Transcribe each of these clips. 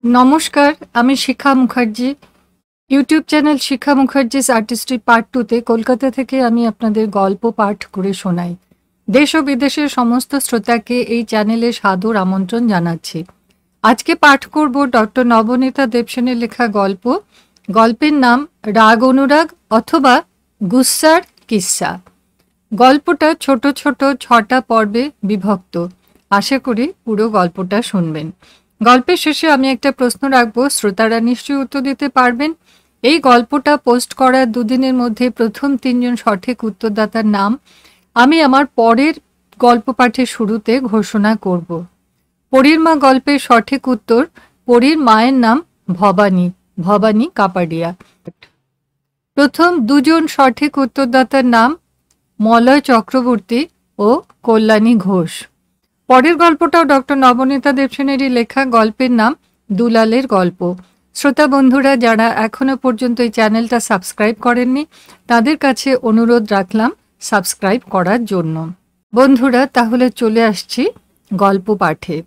নমস্কার, আমি শিখা Mukherjee. YouTube channel শিখা Mukherjees artistry part 2তে Kolkata থেকে আমি আপনাদের গল্প পাঠ করে শোনাই। দেশ ও বিদেশের সমস্ত শ্রোতাকে এই চ্যানেলে সাদর আমন্ত্রণ জানাচ্ছি। আজকে পাঠ করব ডক্টর নবনীতা দেবসেনের লেখা গল্প। গল্পের নাম রাগ অনুরাগ অথবা গুস্সার কিস্সা। গল্পটা ছোট ছোট 6টা পর্বে বিভক্ত। আশা করি পুরো গল্পটা শুনবেন। গল্পের শেষে আমি একটা প্রশ্ন রাখবো, শ্রোতারা নিশ্চয়ই উত্তর দিতে পারবেন। এই গল্পটা পোস্ট করার দুদিনের মধ্যে প্রথম 3 জন সঠিক উত্তরদাতার নাম আমি আমার পরের গল্প পাঠের শুরুতে ঘোষণা করব। পরীর মা গল্পের সঠিক উত্তর, পরীর মায়ের নাম ভবানী, ভবানী কাপাডিয়া। প্রথম 2 জন সঠিক উত্তরদাতার নাম মলয় চক্রবর্তী ও কল্যাণী ঘোষ। পরের গল্পটাও ডক্টর নবনীতা দেবসেনেরই লেখা, গল্পের নাম দুলালের গল্প। শ্রোতা বন্ধুরা যারা এখনো পর্যন্ত এই চ্যানেলটা সাবস্ক্রাইব করেননি তাদের কাছে অনুরোধ রাখলাম সাবস্ক্রাইব করার জন্য। বন্ধুরা, তাহলে চলে আসছি গল্প পাঠে।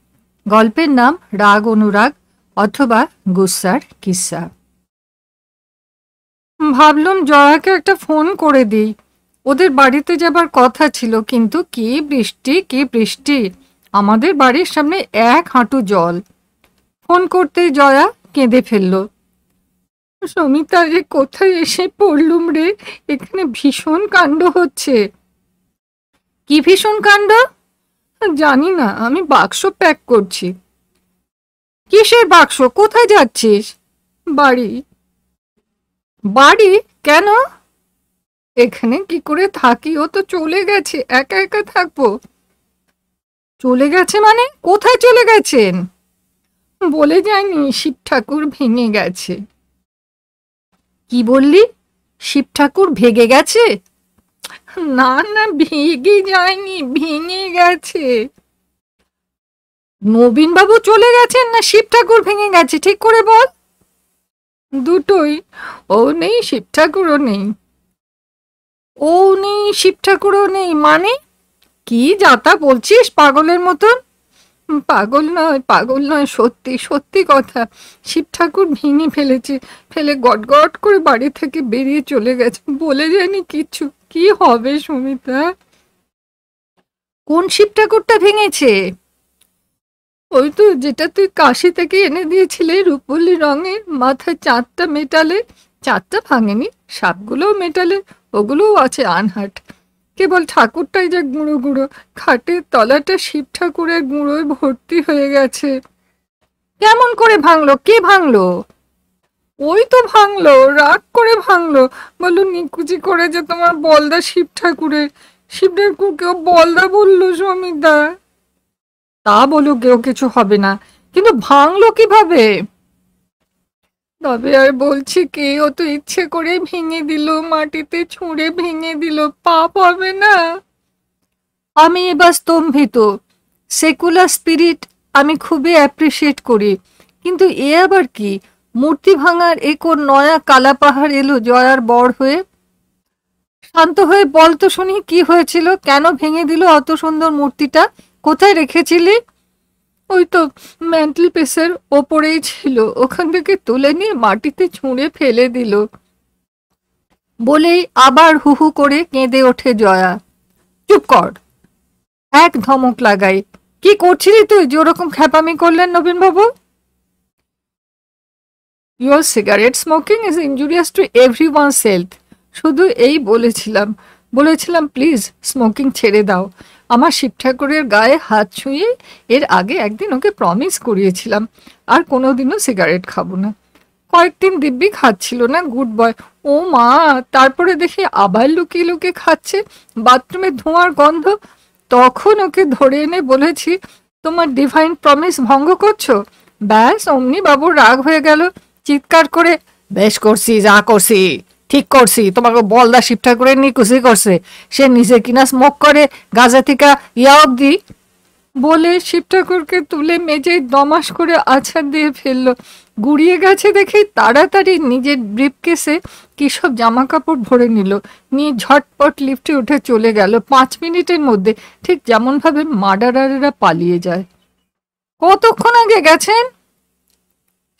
গল্পের নাম রাগ অনুরাগ অথবা গুস্সার কিস্সা। ভাবলাম জয়াকে একটা ফোন করে দিই, ওদের বাড়িতে যাবার কথা ছিল, কিন্তু কি বৃষ্টি কি বৃষ্টি, আমাদের বাড়ির সামনে 1 হাঁটু জল। ফোন করতেই জয়া কেঁদে ফেলল। সমিতা রে, কোথায় এসে পড়লুম রে, এখানে ভীষণ কাণ্ড হচ্ছে। কি ভীষণ কাণ্ড? জানি না, আমি বাক্স প্যাক করছি। কিসের বাক্স? কোথায় যাচ্ছিস? বাড়ি। বাড়ি কেন? এখানে কি করে থাকি, ও তো চলে গেছে, একা একা থাকবো। চলে গেছে মানে? কোথায় চলে গেছেন? বলে যায়নি শিব ঠাকুর ভেঙে গেছে। কি বললি? শিব ঠাকুর ভেঙে গেছে? না না, ভেঙে যায়নি, ভেঙে গেছে। নবীন বাবু চলে গেছেন না শিব ঠাকুর ভেঙে গেছে, ঠিক করে বল। দুটোই, ও নেই শিব ঠাকুরও নেই। ও নেই শিব ঠাকুরও নেই মানে? কি যাতা বলছিস পাগলের মতন? পাগল নয়, পাগল নয়, সত্যি সত্যি কথা। শিব ঠাকুর ভেঙে ফেলেছে, ফেলে গট গট করে বাড়ি থেকে বেরিয়ে চলে গেছে, বলে যায়নি কিচ্ছু। কি হবে সুমিতা? কোন শিব ঠাকুরটা ভেঙেছে? ওই তো যেটা তুই কাশি থেকে এনে দিয়েছিলে, রূপলি রঙের, মাথায় 4টা মেটালে। 4টা ভাঙেনি, সাপগুলোও মেটালে, ওগুলোও আছে আনহাট। কেবল ঠাকুরটাই যা গুঁড়ো গুঁড়ো, খাটের তলাটা শিব ঠাকুরের গুঁড়োয় ভর্তি হয়ে গেছে। কেমন করে ভাঙলো? কে ভাঙলো? ওই তো ভাঙলো, রাগ করে ভাঙলো, বললো নিকুচি করে যে তোমার বলদা শিব ঠাকুরের। শিব ঠাকুর কেউ বলদা বললো সমিতা। তা বলো, কেউ কিছু হবে না, কিন্তু ভাঙলো কিভাবে? তবে আর বলছি কি, ও তো ইচ্ছে করে ভেঙে দিল, মাটিতে ছুঁড়ে ভেঙে দিল, পাপ হবে না? আমি এবার স্তম্ভিত। সেকুলার স্পিরিট আমি খুবই অ্যাপ্রিসিয়েট করি, কিন্তু এ আবার কি? মূর্তি ভাঙার এ কোন নয়া কালা পাহাড় এলো জয়ার বর হয়ে? শান্ত হয়ে বল তো শুনি, কি হয়েছিল? কেন ভেঙে দিল অত সুন্দর মূর্তিটা? কোথায় রেখেছিলি? ওই তো ম্যান্টেল পিসের ওপরেই ছিল, ওখান থেকে তুলে নিয়ে মাটিতে ছুঁড়ে ফেলে দিল। বলেই আবার হু হু করে কেঁদে ওঠে জয়া। চুপ কর! এক ধমক লাগাই। কি করছিলি তুই যে ওরকম খ্যাপামি করলেন নবীনবাবু? Your cigarette smoking is injurious to everyone's health. শুধু এই বলেছিলাম, বলেছিলাম প্লিজ স্মোকিং ছেড়ে দাও। আমার শিব ঠাকুরের গায়ে হাত ছুঁয়ে এর আগে একদিন ওকে প্রমিস করিয়েছিলাম আর কোনোদিনও সিগারেট খাবো না। কয়েকদিন দিব্যি খাচ্ছিল না, গুড বয়। ও মা, তারপরে দেখি আবার লুকিয়ে লুকিয়ে খাচ্ছে, বাথরুমে ধোঁয়ার গন্ধ। তখন ওকে ধরে এনে বলেছি, তোমার ডিভাইন প্রমিস ভঙ্গ করছো। ব্যাস অমনি বাবুর রাগ হয়ে গেল, চিৎকার করে, বেশ করছি, যা করছি ঠিক করছি, তোমাকে বলদা শিব ঠাকুরের নিকুচি করছে, সে নিজে কিনা স্মোক করে, গাঁজা থেকে ইয়া অব্দি। বলে শিব ঠাকুরকে তুলে মেজেই দমাস করে আছাড় দিয়ে ফেললো। গুড়িয়ে গেছে দেখে তাড়াতাড়ি নিজের ব্রিফকেসে কি সব জামা কাপড় ভরে নিল, নিয়ে ঝটপট লিফটে উঠে চলে গেল। 5 মিনিটের মধ্যে, ঠিক যেমনভাবে মার্ডারারেরা পালিয়ে যায়। কতক্ষণ আগে গেছেন?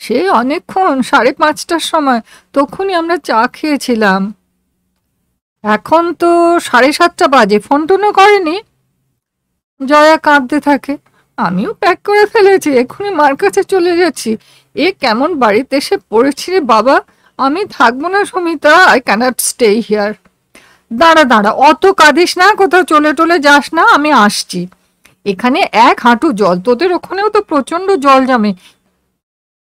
সে অনেকক্ষণ, 5:30টার সময়, তখনই আমরা চা খেয়েছিলাম। এখন তো 7:30 বাজে, ফোন টোনও করেনি। জয়া কাঁদতে থাকে। আমিও প্যাক করে ফেলেছি, এক্ষুনি মার কাছে চলে যাচ্ছি। এ কেমন বাড়িতে এসে পড়েছি রে বাবা, আমি থাকবো না Sumita, I can't stay here. দাঁড়া দাঁড়া, অত কাঁদিস না, কোথাও চলে টলে যাস না, আমি আসছি। এখানে 1 হাঁটু জল, তোদের ওখানেও তো প্রচন্ড জল জমে,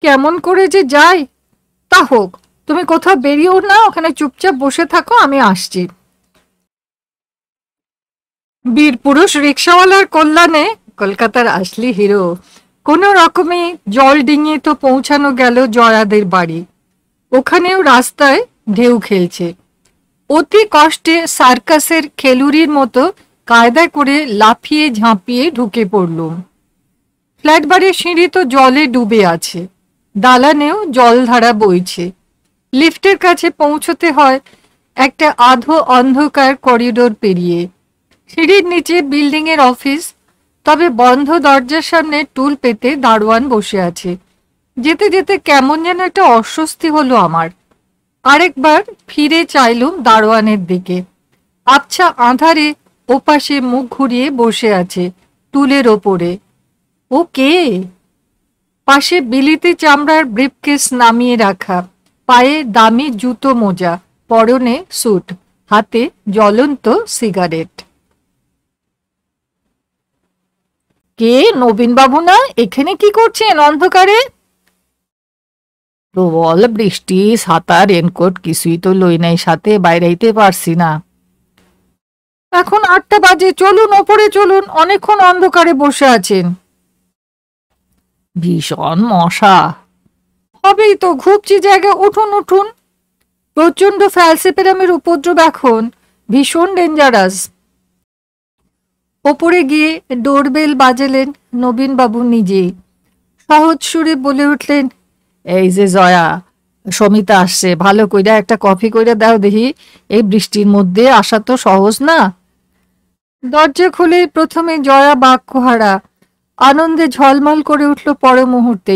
কেমন করে যে যাই। তা হোক, তুমি কোথাও বেরিয়েও না, ওখানে চুপচাপ বসে থাকো, আমি আসছি। বীরপুরুষ রিক্সাওয়ালার কল্যাণে কলকাতার আসলি হিরো। কোনো রকমে জল ডিঙিয়ে তো পৌঁছানো গেল জয়াদের বাড়ি। ওখানেও রাস্তায় ঢেউ খেলছে। অতি কষ্টে সার্কাসের খেলুড়ির মতো কায়দা করে লাফিয়ে ঝাঁপিয়ে ঢুকে পড়লুম। ফ্ল্যাট বাড়ির সিঁড়ি তো জলে ডুবে আছে, দালানেও জলধারা বইছে। লিফটের কাছে পৌঁছতে হয় একটা আধো অন্ধকার করিডোর পেরিয়ে। সিঁড়ির নিচে বিল্ডিং এর অফিস, তবে বন্ধ দরজার সামনে টুল পেতে দারোয়ান বসে আছে। যেতে যেতে কেমন যেন একটা অস্বস্তি হলো আমার। আরেকবার ফিরে চাইলুম দারোয়ানের দিকে। আবছা আঁধারে ওপাশে মুখ ঘুরিয়ে বসে আছে টুলের ওপরে। ও কে? পাশে বিলিতি চামড়ার ব্রিফকেস নামিয়ে রাখা, পায়ে দামি জুতো মোজা, পরনে স্যুট, হাতে জ্বলন্ত সিগারেট। কে? নবীনবাবু না? এখানে কি করছেন অন্ধকারে? প্রবল বৃষ্টি, ছাতা রেনকোট কিছুই তো লই নাই সাথে, বাইরাইতে পারছি না। এখন 8টা বাজে, চলুন ওপরে চলুন, অনেকক্ষণ অন্ধকারে বসে আছেন। ভীষণ মশা। হবেই তো, ঘুপচি জায়গা, উঠুন উঠুন। প্রচন্ড ফ্যালসিপেরামের উপদ্রব এখন, ভীষণ ডেঞ্জারাস। ওপরে গিয়ে ডোরবেল বাজালেন নবীনবাবু নিজেই। সহজ সুরে বলে উঠলেন, এই যে জয়া, সমিতা আসছে, ভালো কইরা একটা কফি কইরা দাও দেখি, এই বৃষ্টির মধ্যে আসা তো সহজ না। দরজা খুলে প্রথমে জয়া বাক্যহারা, আনন্দে ঝলমল করে উঠল পর মুহূর্তে।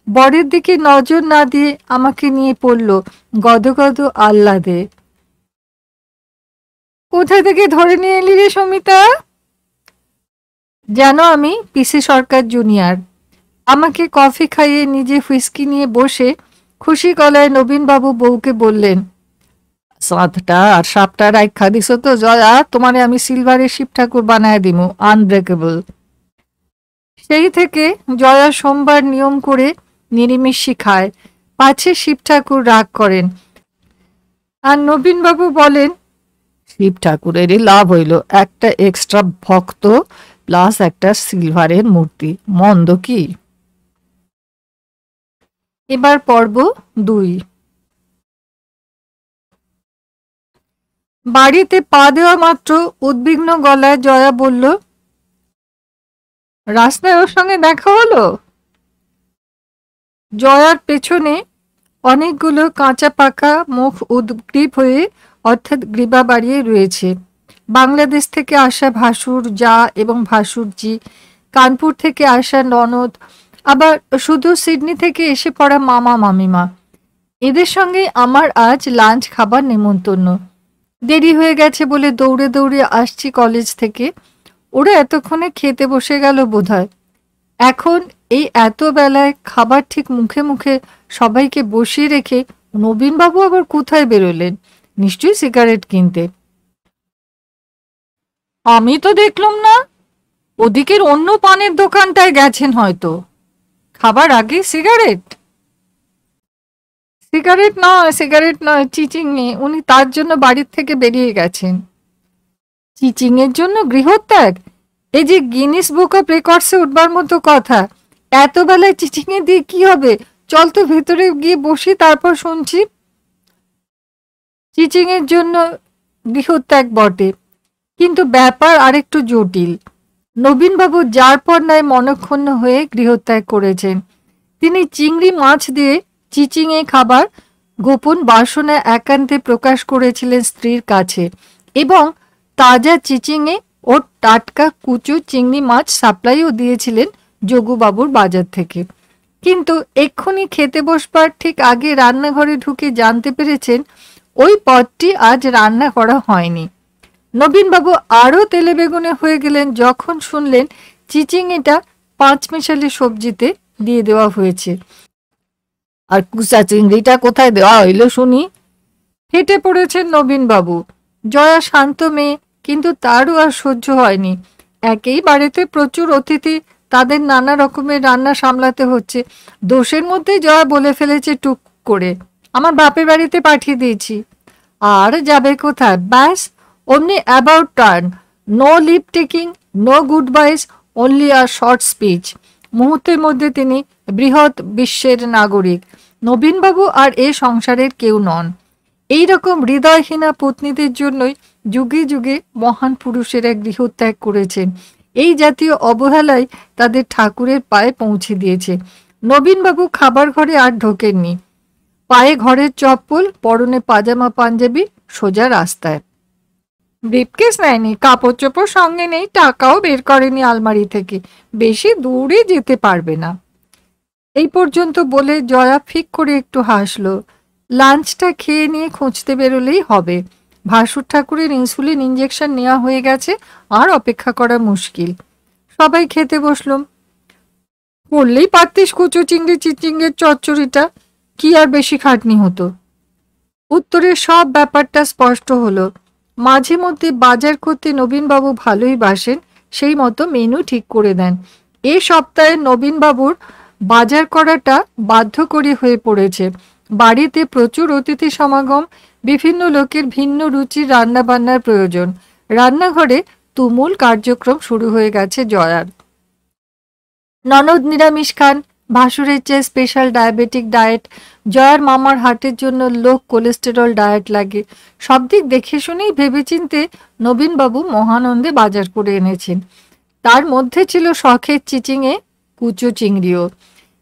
বরের দিকে নজর না দিয়ে আমাকে নিয়ে পড়ল গদগদ আহ্লাদে। কোথা থেকে ধরে নিয়ে এলি রে সমিতা? যেন আমি পিসি সরকার জুনিয়র। আমাকে কফি খাইয়ে নিজে হুইস্কি নিয়ে বসে খুশি গলায় নবীনবাবু বউকে বললেন, সাঁতটা আর সাপটা রাইখা দিছ তো জয়া, তোমারে আমি সিলভারের শিব ঠাকুর বানায় দিমু, আনব্রেকেবল। সেই থেকে জয়া সোমবার নিয়ম করে নিরামিষই খায়, পাছে শিব ঠাকুর রাগ করেন। আর নবীনবাবু বলেন, শিব ঠাকুরেরই লাভ হইল, একটা এক্সট্রা ভক্ত প্লাস একটা সিলভারের মূর্তি, মন্দ কি? এবার পর্ব 2। বাড়িতে পা দেওয়া মাত্র উদ্বিগ্ন গলায় জয়া বলল, রাস্তায় ওর সঙ্গে দেখা হলো? জয়ার পেছনে অনেকগুলো কাঁচা পাকা মুখ উদ্গ্রীব হয়ে, অর্থাৎ গ্রীবা বাড়িয়ে রয়েছে। বাংলাদেশ থেকে আসা ভাসুর যা এবং ভাসুরজি, কানপুর থেকে আসা ননদ, আবার শুধু সিডনি থেকে এসে পড়া মামা মামিমা। এদের সঙ্গে আমার আজ লাঞ্চ খাবার নেমন্তন্ন। দেরি হয়ে গেছে বলে দৌড়ে দৌড়ে আসছি কলেজ থেকে। ওরা এতক্ষণে খেতে বসে গেল বোধহয়। এখন এই এত বেলায় খাবার ঠিক মুখে মুখে সবাইকে বসিয়ে রেখে নবীনবাবু আবার কোথায় বেরোলেন? নিশ্চয়ই সিগারেট কিনতে। আমি তো দেখলাম না। ওদিকের অন্য পানের দোকানটায় গেছেন হয়তো। খাবার আগে সিগারেট? সিগারেট নয়, চিচিংয়ে। উনি তার জন্য বাড়ির থেকে বেরিয়ে গেছেন। চিচিংয়ের জন্য গৃহত্যাগ? এই যে গিনিস বুক অফ রেকর্ডসে উঠবার মতো কথা। এত বেলায় চিচিংয়ে দিয়ে কি হবে? চল তো ভেতরে গিয়ে বসি, তারপর শুনছি। চিচিংয়ের জন্য গৃহত্যাগ বটে, কিন্তু ব্যাপার আরেকটু জটিল। নবীনবাবু যার পর নাই মনক্ষুণ্ণ হয়ে গৃহত্যাগ করেছেন। তিনি চিংড়ি মাছ দিয়ে চিচিংয়ে খাবার গোপন বাসনা একান্তে প্রকাশ করেছিলেন স্ত্রীর কাছে, এবং তাজা চিচিংয়ে ও টাটকা কুচো চিংড়ি মাছ সাপ্লাইও দিয়েছিলেন যোগুবাবুর বাজার থেকে। কিন্তু এক্ষুনি খেতে বসবার ঠিক আগে রান্নাঘরে ঢুকে জানতে পেরেছেন ওই পদটি আজ রান্না করা হয়নি। নবীনবাবু আরও তেলে বেগুনে হয়ে গেলেন যখন শুনলেন চিচিংটা পাঁচমিশালি সবজিতে দিয়ে দেওয়া হয়েছে। আর কুসা চিংড়িটা কোথায় দেওয়া হইল শুনি? হেঁটে পড়েছেন নবীনবাবু। জয়া শান্ত মেয়ে, কিন্তু তারও আর সহ্য হয়নি। একেই বাড়িতে প্রচুর অতিথি, তাদের নানা রকমের রান্না সামলাতে হচ্ছে। দোষের মধ্যে জয়া বলে ফেলেছে টুক করে, আমার বাপের বাড়িতে পাঠিয়ে দিয়েছি। আর যাবে কোথায়? ব্যাস অমনি about turn, no leave taking, no goodbyes, only a short speech. মুহূর্তের মধ্যে তিনি বৃহৎ বিশ্বের নাগরিক। নবীনবাবু আর এ সংসারের কেউ নন। এই রকম হৃদয়হীনা পত্নীদের জন্যই যুগে যুগে মহান পুরুষেরা গৃহত্যাগ করেছেন। এই জাতীয় অবহেলায় তাদের ঠাকুরের পায়ে পৌঁছে দিয়েছে। নবীনবাবু খাবার ঘরে আর ঢোকেননি। পায়ে ঘরের চপ্পল, পরনে পাজামা পাঞ্জাবি, সোজা রাস্তায়। ব্রিফকেস নেয়নি, কাপড় চোপড় সঙ্গে নেই, টাকাও বের করেনি আলমারি থেকে। বেশি দূরে যেতে পারবে না। এই পর্যন্ত বলে জয়া ফিক করে একটু হাসলো। লাঞ্চটা খেয়ে নিয়ে খুঁজতে বেরোলেই হবে। ভাসুর ঠাকুরের ইনসুলিন ইঞ্জেকশন নেওয়া হয়ে গেছে, আর অপেক্ষা করা মুশকিল। সবাই খেতে বসলুম। বললেই পারতিস কুচো চিংড়ি চিচিঙ্গের চচ্চড়িটা, কি আর বেশি খাটনি হতো? উত্তরের সব ব্যাপারটা স্পষ্ট হলো। মাঝে মধ্যে বাজার করতে নবীনবাবু ভালোই বাসেন, সেই মতো মেনু ঠিক করে দেন। এ সপ্তাহে নবীনবাবুর বাজার করাটা বাধ্যকরী হয়ে পড়েছে। বাড়িতে প্রচুর অতিথি সমাগম, বিভিন্ন লোকের ভিন্ন রুচির রান্নাবান্নার প্রয়োজন। রান্নাঘরে তুমুল কার্যক্রম শুরু হয়ে গেছে জয়ার। ননদ নিরামিষ খান, ভাসুরের চেয়ে স্পেশাল ডায়াবেটিক ডায়েট। জয়ার মামার হার্টের জন্য লো কোলেস্টেরল ডায়েট লাগে। সব দিক দেখে শুনেই ভেবেচিন্তে নবীনবাবু মহানন্দে বাজার করে এনেছেন। তার মধ্যে ছিল শখের চিচিংয়ে কুচো চিংড়িও।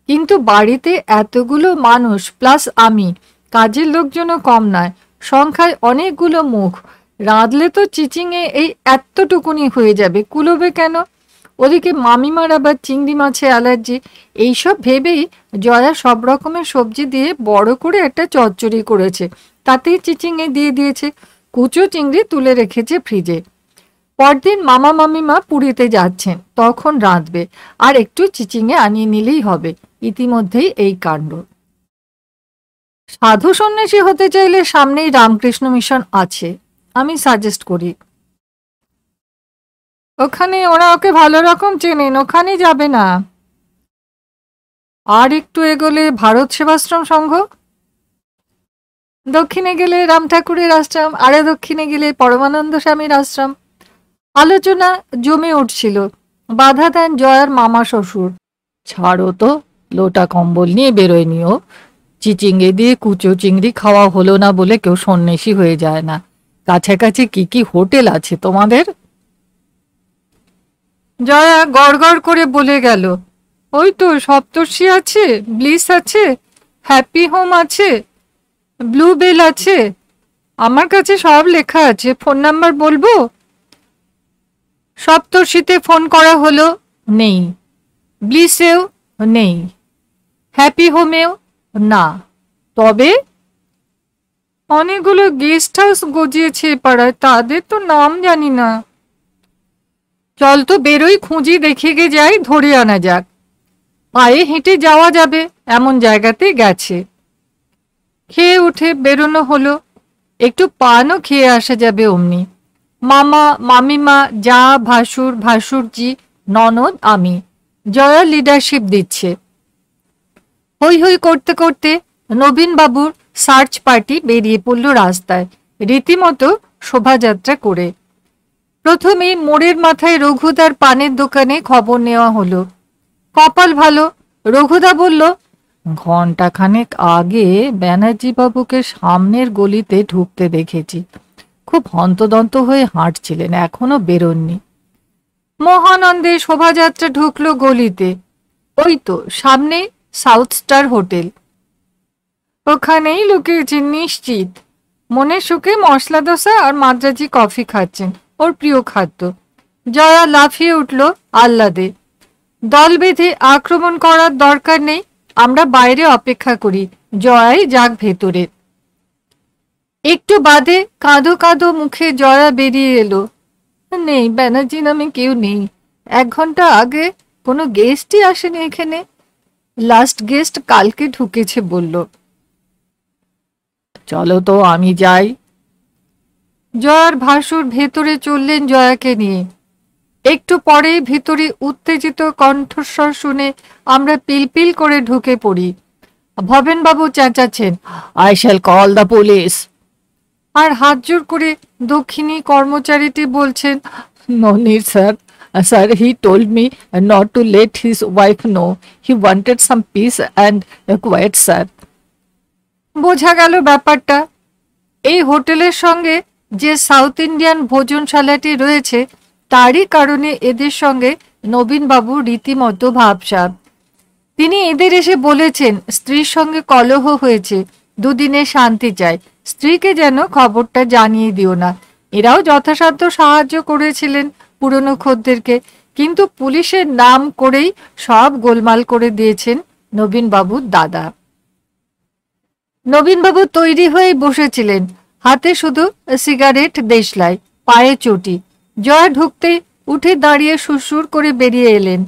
কিন্তু বাড়িতে এতগুলো মানুষ প্লাস আমি, কাজের লোকজনও কম নয়, সংখ্যায় অনেকগুলো মুখ। রাঁধলে তো চিচিংয়ে এই এতটুকুনি হয়ে যাবে, কুলোবে কেন? ওদিকে মামিমার আবার চিংড়ি মাছে অ্যালার্জি। এইসব ভেবেই জয়া সব রকমের সবজি দিয়ে বড় করে একটা চচ্চড়ি করেছে, তাতেই চিচিংয়ে দিয়ে দিয়েছে। কুচো চিংড়ি তুলে রেখেছে ফ্রিজে। পরদিন মামা মামিমা পুরীতে যাচ্ছেন, তখন রাঁধবে, আর একটু চিচিংয়ে আনিয়ে নিলেই হবে। ইতিমধ্যেই এই কাণ্ড। সাধু সন্ন্যাসী হতে চাইলে সামনেই রামকৃষ্ণ মিশন আছে, আমি সাজেস্ট করি। ওখানে ওরা ওকে ভালো রকম চেনেন, ওখানে যাবে না। আর একটু এগোলে ভারত সেবাশ্রম সংঘ, দক্ষিণে গেলে রাম ঠাকুরের আশ্রম, আরে দক্ষিণে গেলে পরমানন্দ স্বামীর আশ্রম। আলোচনা জমে উঠছিল। বাধা দেন জয়ার মামা শ্বশুর। ছাড়ো তো, লোটা কম্বল নিয়ে বেরোয়নিও। চিচিঙ্গে দিয়ে কুচো চিংড়ি খাওয়া হলো না বলে কেউ সন্ন্যাসী হয়ে যায় না। কাছাকাছি কি কি হোটেল আছে তোমাদের? জয়া গড়গড় করে বলে গেল, ওই তো সপ্তর্ষি আছে, ব্লিস আছে, হ্যাপি হোম আছে, ব্লু বেল আছে। আমার কাছে সব লেখা আছে, ফোন নাম্বার বলবো? সপ্তর্ষিতে ফোন করা হলো, নেই। ব্লিসেও নেই, হ্যাপি হোমেও না। তবে অনেকগুলো গেস্ট হাউস গজিয়েছে পাড়ায়, তাদের তো নাম জানি না। চল তো বেরোই, খুঁজি, দেখে গে যাই, ধরে আনা যাক। পায়ে হেঁটে যাওয়া যাবে এমন জায়গাতে গেছে। খেয়ে উঠে বেরোনো হলো। একটু পানও খেয়ে আসা যাবে অমনি। মামা মামিমা, যা, ভাসুর, ভাসুরজি, ননদ, আমি। জয়া লিডারশিপ দিচ্ছে। হই হই করতে করতে নবীনবাবুর সার্চ পার্টি বেরিয়ে পড়ল রাস্তায়, রীতিমতো শোভাযাত্রা করে। প্রথমে মোড়ের মাথায় রঘুদার পানের দোকানে খবর নেওয়া হলো। কপাল ভালো, রঘুদা বলল, ঘণ্টাখানেক আগে ব্যানার্জি বাবুকে সামনের গলিতে ঢুকতে দেখেছি। খুব হন্তদন্ত হয়ে হাঁটছিলেন, এখনো বেরোননি। মহানন্দে শোভাযাত্রা ঢুকলো গলিতে। ওই তো সামনে সাউথ স্টার হোটেল, ওখানেই লুকিয়েছেন নিশ্চিত। মনে সুখে মশলা দোসা আর মাদ্রাজি কফি খাচ্ছেন, ওর প্রিয় খাদ্য। জয়া লাফিয়ে উঠল আহ্লাদে। দল বেঁধে আক্রমণ করার দরকার নেই, আমরা বাইরে অপেক্ষা করি, জয়াই যাক ভেতরে। একটু বাদে কাঁদো কাঁদো মুখে জয়া বেরিয়ে এলো। নেই, ব্যানার্জি নামে কেউ নেই। 1 ঘন্টা আগে কোনো গেস্টই আসেনি এখানে। লাস্ট গেস্ট কালকে ঢুকেছে বলল। চলো তো, আমি যাই। জয়ার ভাসুর ভেতরে চললেন জয়াকে নিয়ে। একটু পরেই ভিতরে উত্তেজিত কণ্ঠস্বর শুনে আমরা পিলপিল করে ঢুকে পড়ি। ভবেনবাবু চেঁচাচ্ছেন, I shall call the police. আর হাত জোর করে দক্ষিণী কর্মচারীটি বলছেন, no need sir, sir he told me not to let his wife no, he wanted some peace and quiet sir. বোঝা গেল ব্যাপারটা। এই হোটেলের সঙ্গে যে সাউথ ইন্ডিয়ান ভোজনশালাটি রয়েছে তারই কারণে এদের সঙ্গে নবীনবাবু রীতিমতো ভাবসাব। তিনি এদের এসে বলেছেন স্ত্রীর সঙ্গে কলহ হয়েছে, 2 দিনে শান্তি চাই, স্ত্রীকে যেন খবরটা জানিয়ে দিও না। এরাও যথাসাধ্য সাহায্য করেছিলেন পুরনো খদ্দেরকে, কিন্তু পুলিশের নাম করেই সব গোলমাল করে দিয়েছেন নবীনবাবুর দাদা। নবীনবাবু তৈরি হয়ে বসেছিলেন, হাতে শুধু সিগারেট দেশলাই, পায়ে চটি। জয়া ঢুকতেই উঠে দাঁড়িয়ে সুরসুর করে বেরিয়ে এলেন।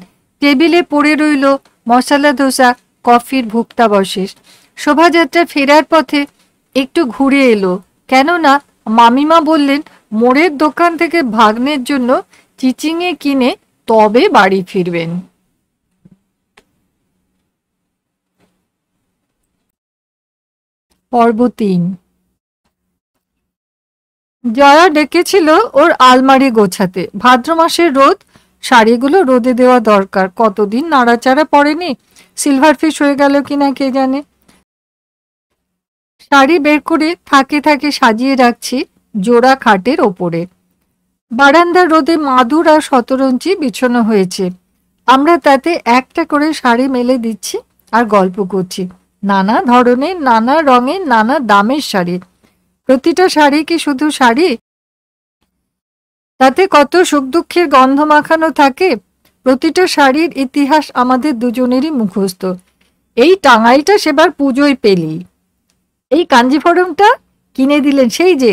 টেবিলে পড়ে রইল মশলা ধোসা, কফির ভুক্তাবশেষ। শোভাযাত্রা ফেরার পথে একটু ঘুরে এলো, কেননা মামিমা বললেন মোড়ের দোকান থেকে ভাগ্নের জন্য চিচিঙে কিনে তবে বাড়ি ফিরবেন। পর্ব 3। জয়া ডেকেছিল ওর আলমারি গোছাতে। ভাদ্র মাসের রোদ, শাড়িগুলো রোদে দেওয়া দরকার। কতদিন নাড়াচাড়া পড়েনি, সিলভার ফিশ হয়ে গেল কিনা কে জানে। শাড়ি বের করে থাকে থাকে সাজিয়ে রাখছি জোড়া খাটের ওপরে। বারান্দার রোদে মাদুর আর শতরঞ্চি বিছানো হয়েছে। আমরা তাতে একটা করে শাড়ি মেলে দিচ্ছি আর গল্প করছি। নানা ধরনের, নানা রঙের, নানা দামের শাড়ি। প্রতিটা শাড়ি কি শুধু শাড়ি? তাতে কত সুখ দুঃখের গন্ধ মাখানো থাকে। প্রতিটা শাড়ির ইতিহাস আমাদের দুজনেরই মুখস্থ। এই টাঙাইটা সেবার পুজোয় পেলি, এই কাঞ্জিভরমটা কিনে দিলেন সেই যে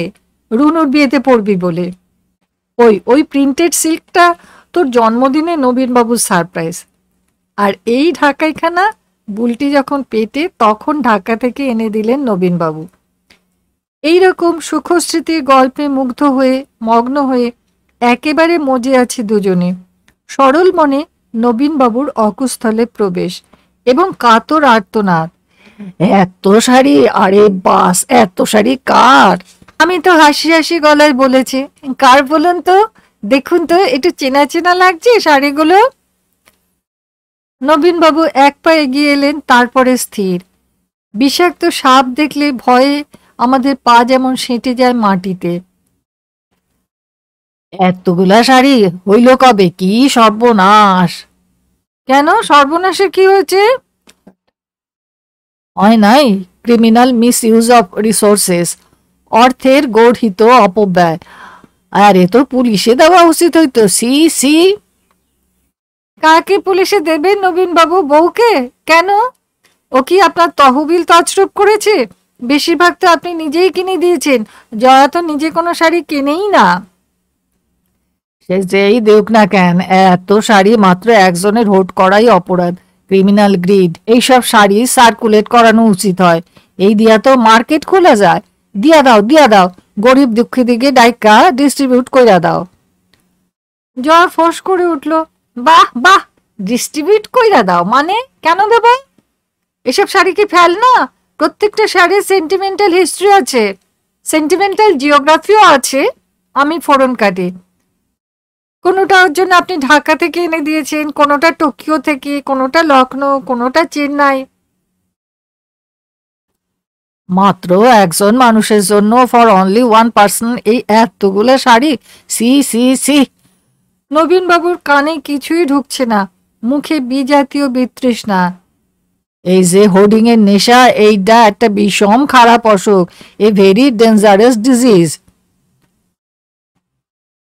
রুনুর বিয়েতে পরবি বলে, ওই প্রিন্টেড সিল্কটা তোর জন্মদিনে নবীনবাবুর সারপ্রাইজ, আর এই ঢাকাইখানা বুলটি যখন পেটে তখন ঢাকা থেকে এনে দিলেন নবীনবাবু। এইরকম সুখস্মৃতির গল্পে মুগ্ধ হয়ে মগ্ন হয়ে একেবারে মজে আছি দুজনে। সরল মনে নবীনবাবুর অকুস্থলে প্রবেশ এবং কাতর আর্তনাদ, এত শাড়ি, আরে বাস, এত শাড়ি কার? আমি তো হাসি হাসি গলায় বলেছি, কার বলুন তো, দেখুন তো একটু চেনা চেনা লাগছে শাড়িগুলো। নবীনবাবু এক পা এগিয়ে এলেন, তারপরে স্থির। বিষাক্ত সাপ দেখলে ভয়ে আমাদের পা যেমন সেঁটে যায় মাটিতে। এতগুলা শাড়ি হইল কবে? কি সর্বনাশ! কেন, সর্বনাশে কি হয়েছে? হয় নাই, criminal misuse of resources, অর্থের গর্হিত অপব্যয়। আরে তো পুলিশে দেওয়া উচিত হইতো। সি সি। কাকে পুলিশে দেবেন নবীনবাবু? বউকে? কেন, ও কি আপনার তহবিল তছরূপ করেছে? বেশিরভাগ তো আপনি নিজেই কিনে দিয়েছেন। জয়া তো নিজে কোনো শাড়ি কেনেই না। সে যেই দেখ না কেন, এত শাড়ি মাত্র একজনের হোট করাই অপরাধ, ক্রিমিনাল গ্রিড। এইসব শাড়ি সার্কুলেট করানো উচিত হয়। এই দিয়া তো মার্কেট খোলা যায়। দিয়া দাও, দিয়া দাও, গরিব দুঃখীদিকে ডাইকা ডিস্ট্রিবিউট কইরা দাও। জয়া ফোঁস করে উঠল, বাহ বাহ, ডিস্ট্রিবিউট কইরা দাও মানে? কেন দেব? এসব শাড়ি কি ফেল না? প্রত্যেকটা শাড়ির সেন্টিমেন্টাল হিস্ট্রি আছে, সেন্টিমেন্টাল জিওগ্রাফিও আছে। আমি ফোড়ন কাটি। কোনোটা ওর জন্য আপনি ঢাকা থেকে এনে দিয়েছেন, কোনোটা টোকিও থেকে, কোনোটা লখনৌ, কোনোটা চেন্নাই। মাত্র একজন মানুষের জন্য, ফর অনলি ওয়ান পার্সন, এই এতগুলো শাড়ি? সি সি সি। নবীনবাবুর কানে কিছুই ঢুকছে না, মুখে বিজাতীয় বিতৃষ্ণা। এই যে হোর্ডিং এর নেশা, এইটা একটা বিষম খারাপ অসুখ, এ ভেরি ডেঞ্জারাস ডিজিজ।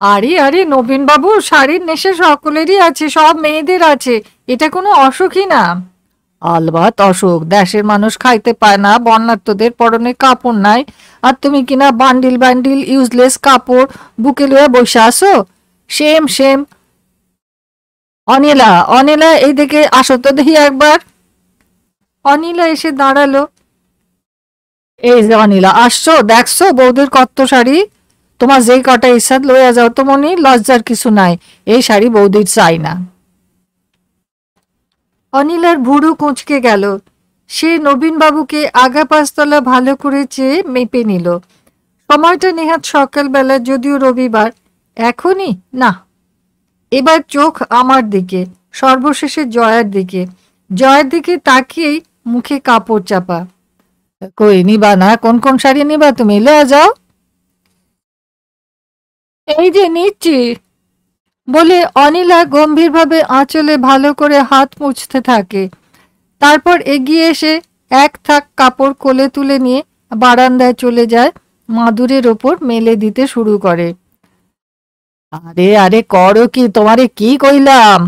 আরে আরে নবীনবাবু, শাড়ির নেশা সকলেরই আছে, সব মেয়েদের আছে, এটা কোনো অসুখই না। আলবাত অসুখ, দেশের মানুষ খাইতে পায় না, বন্যার্তদের পরনে কাপড় নাই, আর তুমি কিনা বান্ডিল বান্ডিল ইউজলেস কাপড় বুকে লইয়া বসে আসো। Same same. অনিলা, অনিলা, এই দিকে আসো তো দেখি একবার। অনিলা এসে দাঁড়ালো। এই যে অনিলা, আসছো, দেখছো বৌদির কত শাড়ি। তোমার যেই কটা ইচ্ছা লইয়া যাও তো মনি, লজ্জার কিছু নাই, এই শাড়ি বৌদির চাই না। অনিলার ভুরু কুঁচকে গেল। সে নবীনবাবুকে আগা পাঁচতলা ভালো করে চেয়ে মেপে নিল। সময়টা নেহাত সকালবেলা, যদিও রবিবার। এখনই না। এবার চোখ আমার দিকে, সর্বশেষে জয়ার দিকে। জয়ার দিকে তাকিয়েই মুখে কাপড় চাপা। কই নিবা না? কোন কোন শাড়ি নিবা তুমি? লয়ে যাও। এই যে নিচ্ছি, বলে অনিলা গম্ভীরভাবে আঁচলে ভালো করে হাত মুছতে থাকে। তারপর এগিয়ে এসে এক থাক কাপড় কোলে তুলে নিয়ে বারান্দায় চলে যায়, মাদুরের ওপর মেলে দিতে শুরু করে। আরে আরে, করো কি? তোমারে কি কইলাম?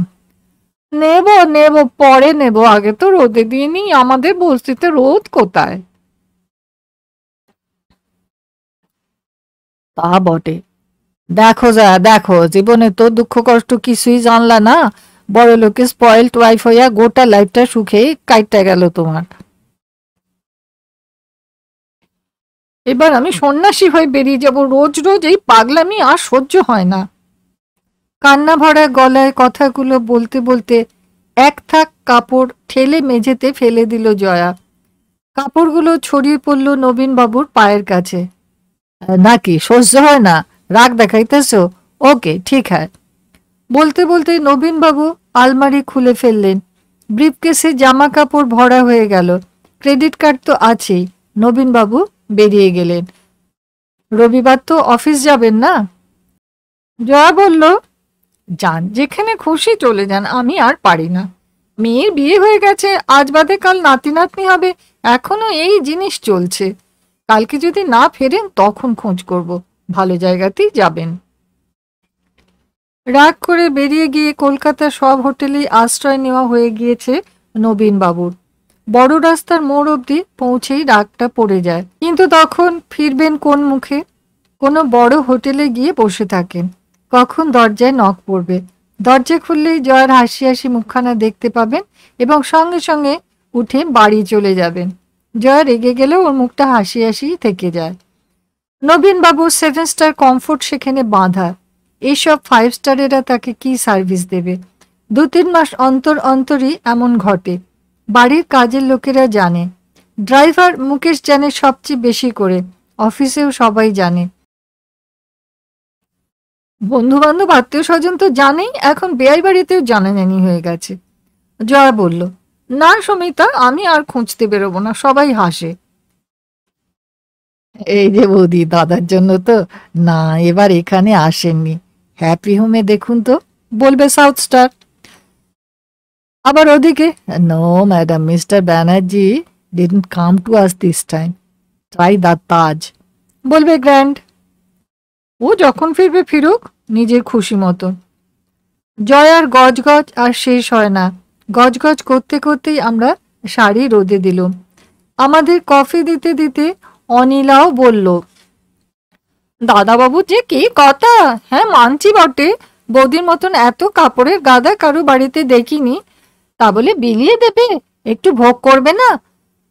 নেব নেব, পরে নেব, আগে তো রোদে দিয়ে নি। আমাদের বস্তিতে রোদ কোথায়? তা বটে। দেখো যা, দেখো, জীবনে তো দুঃখ কষ্ট কিছুই জানলা না, বড় লোকে স্পয়েলড ওয়াইফ হইয়া গোটা লাইফটা সুখে কাইটা গেল তোমার। এবার আমি সন্ন্যাসী হয়ে বেরিয়ে যাব, রোজ রোজ এই পাগলামি আর সহ্য হয় না। কান্না ভরা গলায় কথাগুলো বলতে বলতে এক থাক কাপড় ঠেলে মেঝেতে ফেলে দিল জয়া। কাপড়গুলো ছড়িয়ে পড়ল নবীনবাবুর পায়ের কাছে। নাকি সহ্য হয় না? রাগ দেখাইতেছো? ওকে, ঠিক হ্যায়। বলতে বলতে নবীনবাবু আলমারি খুলে ফেললেন। ব্রিফকেসে জামা কাপড় ভরা হয়ে গেল। ক্রেডিট কার্ড তো আছেই। নবীনবাবু বেরিয়ে গেলেন। রবিবার তো অফিস যাবেন না? জয়া বলল, যান, যেখানে খুশি চলে যান, আমি আর পারি না। মেয়ের বিয়ে হয়ে গেছে, আজ বাদে কাল নাতি নাতনি হবে, এখনো এই জিনিস চলছে। কালকে যদি না ফেরেন তখন খোঁজ করব, ভালো জায়গাতেই যাবেন। রাগ করে বেরিয়ে গিয়ে কলকাতার সব হোটেলেই আশ্রয় নেওয়া হয়ে গিয়েছে নবীনবাবুর। বড় রাস্তার মোড় অবধি পৌঁছেই রাগটা পড়ে যায়, কিন্তু তখন ফিরবেন কোন মুখে? কোনো বড় হোটেলে গিয়ে বসে থাকেন। কখন দরজায় নক পড়বে, দরজা খুললেই জয়ার হাসি হাসি মুখখানা দেখতে পাবেন এবং সঙ্গে সঙ্গে উঠে বাড়ি চলে যাবেন। জয়া রেগে গেলেও ওর মুখটা হাসি হাসি থেকে যায়। নবীনবাবু 7 স্টার কমফোর্ট সেখানে বাঁধা। এইসব 5 স্টারেরা তাকে কি সার্ভিস দেবে? 2-3 মাস অন্তর অন্তরই এমন ঘটে। বাড়ির কাজের লোকেরা জানে, ড্রাইভার মুকেশ জানে সবচেয়ে বেশি করে, অফিসেও সবাই জানে। বন্ধু বান্ধব আত্মীয় স্বজন তো জানেই, এখন বেয়াই বাড়িতেও জানাজানি হয়ে গেছে। জয়া বলল, না সমিতা, আমি আর খুঁজতে বেরোবো না, সবাই হাসে। এই যে বৌদি, দাদার জন্য তো না, এবার এখানে আসেননি। হ্যাপি হোমে দেখুন তো, বলবে সাউথ স্টার। আবার ওদিকে, no madam, mister Banerjee didn't come to us this time, try the Taj, বলবে গ্র্যান্ড। ও যখন ফিরবে ফিরুক, নিজের খুশি মতো। জয়ার গজগজ আর শেষ হয় না। গজগজ করতে করতেই আমরা শাড়ি রোদে দিলুম। আমাদের কফি দিতে দিতে অনিলাও বলল, দাদাবাবু যে কি কথা! হ্যাঁ, মানছি বটে, বৌদির মতন এত কাপড়ের গাদা কারো বাড়িতে দেখিনি। তা বলে বিলিয়ে দেবে? একটু ভোগ করবে না?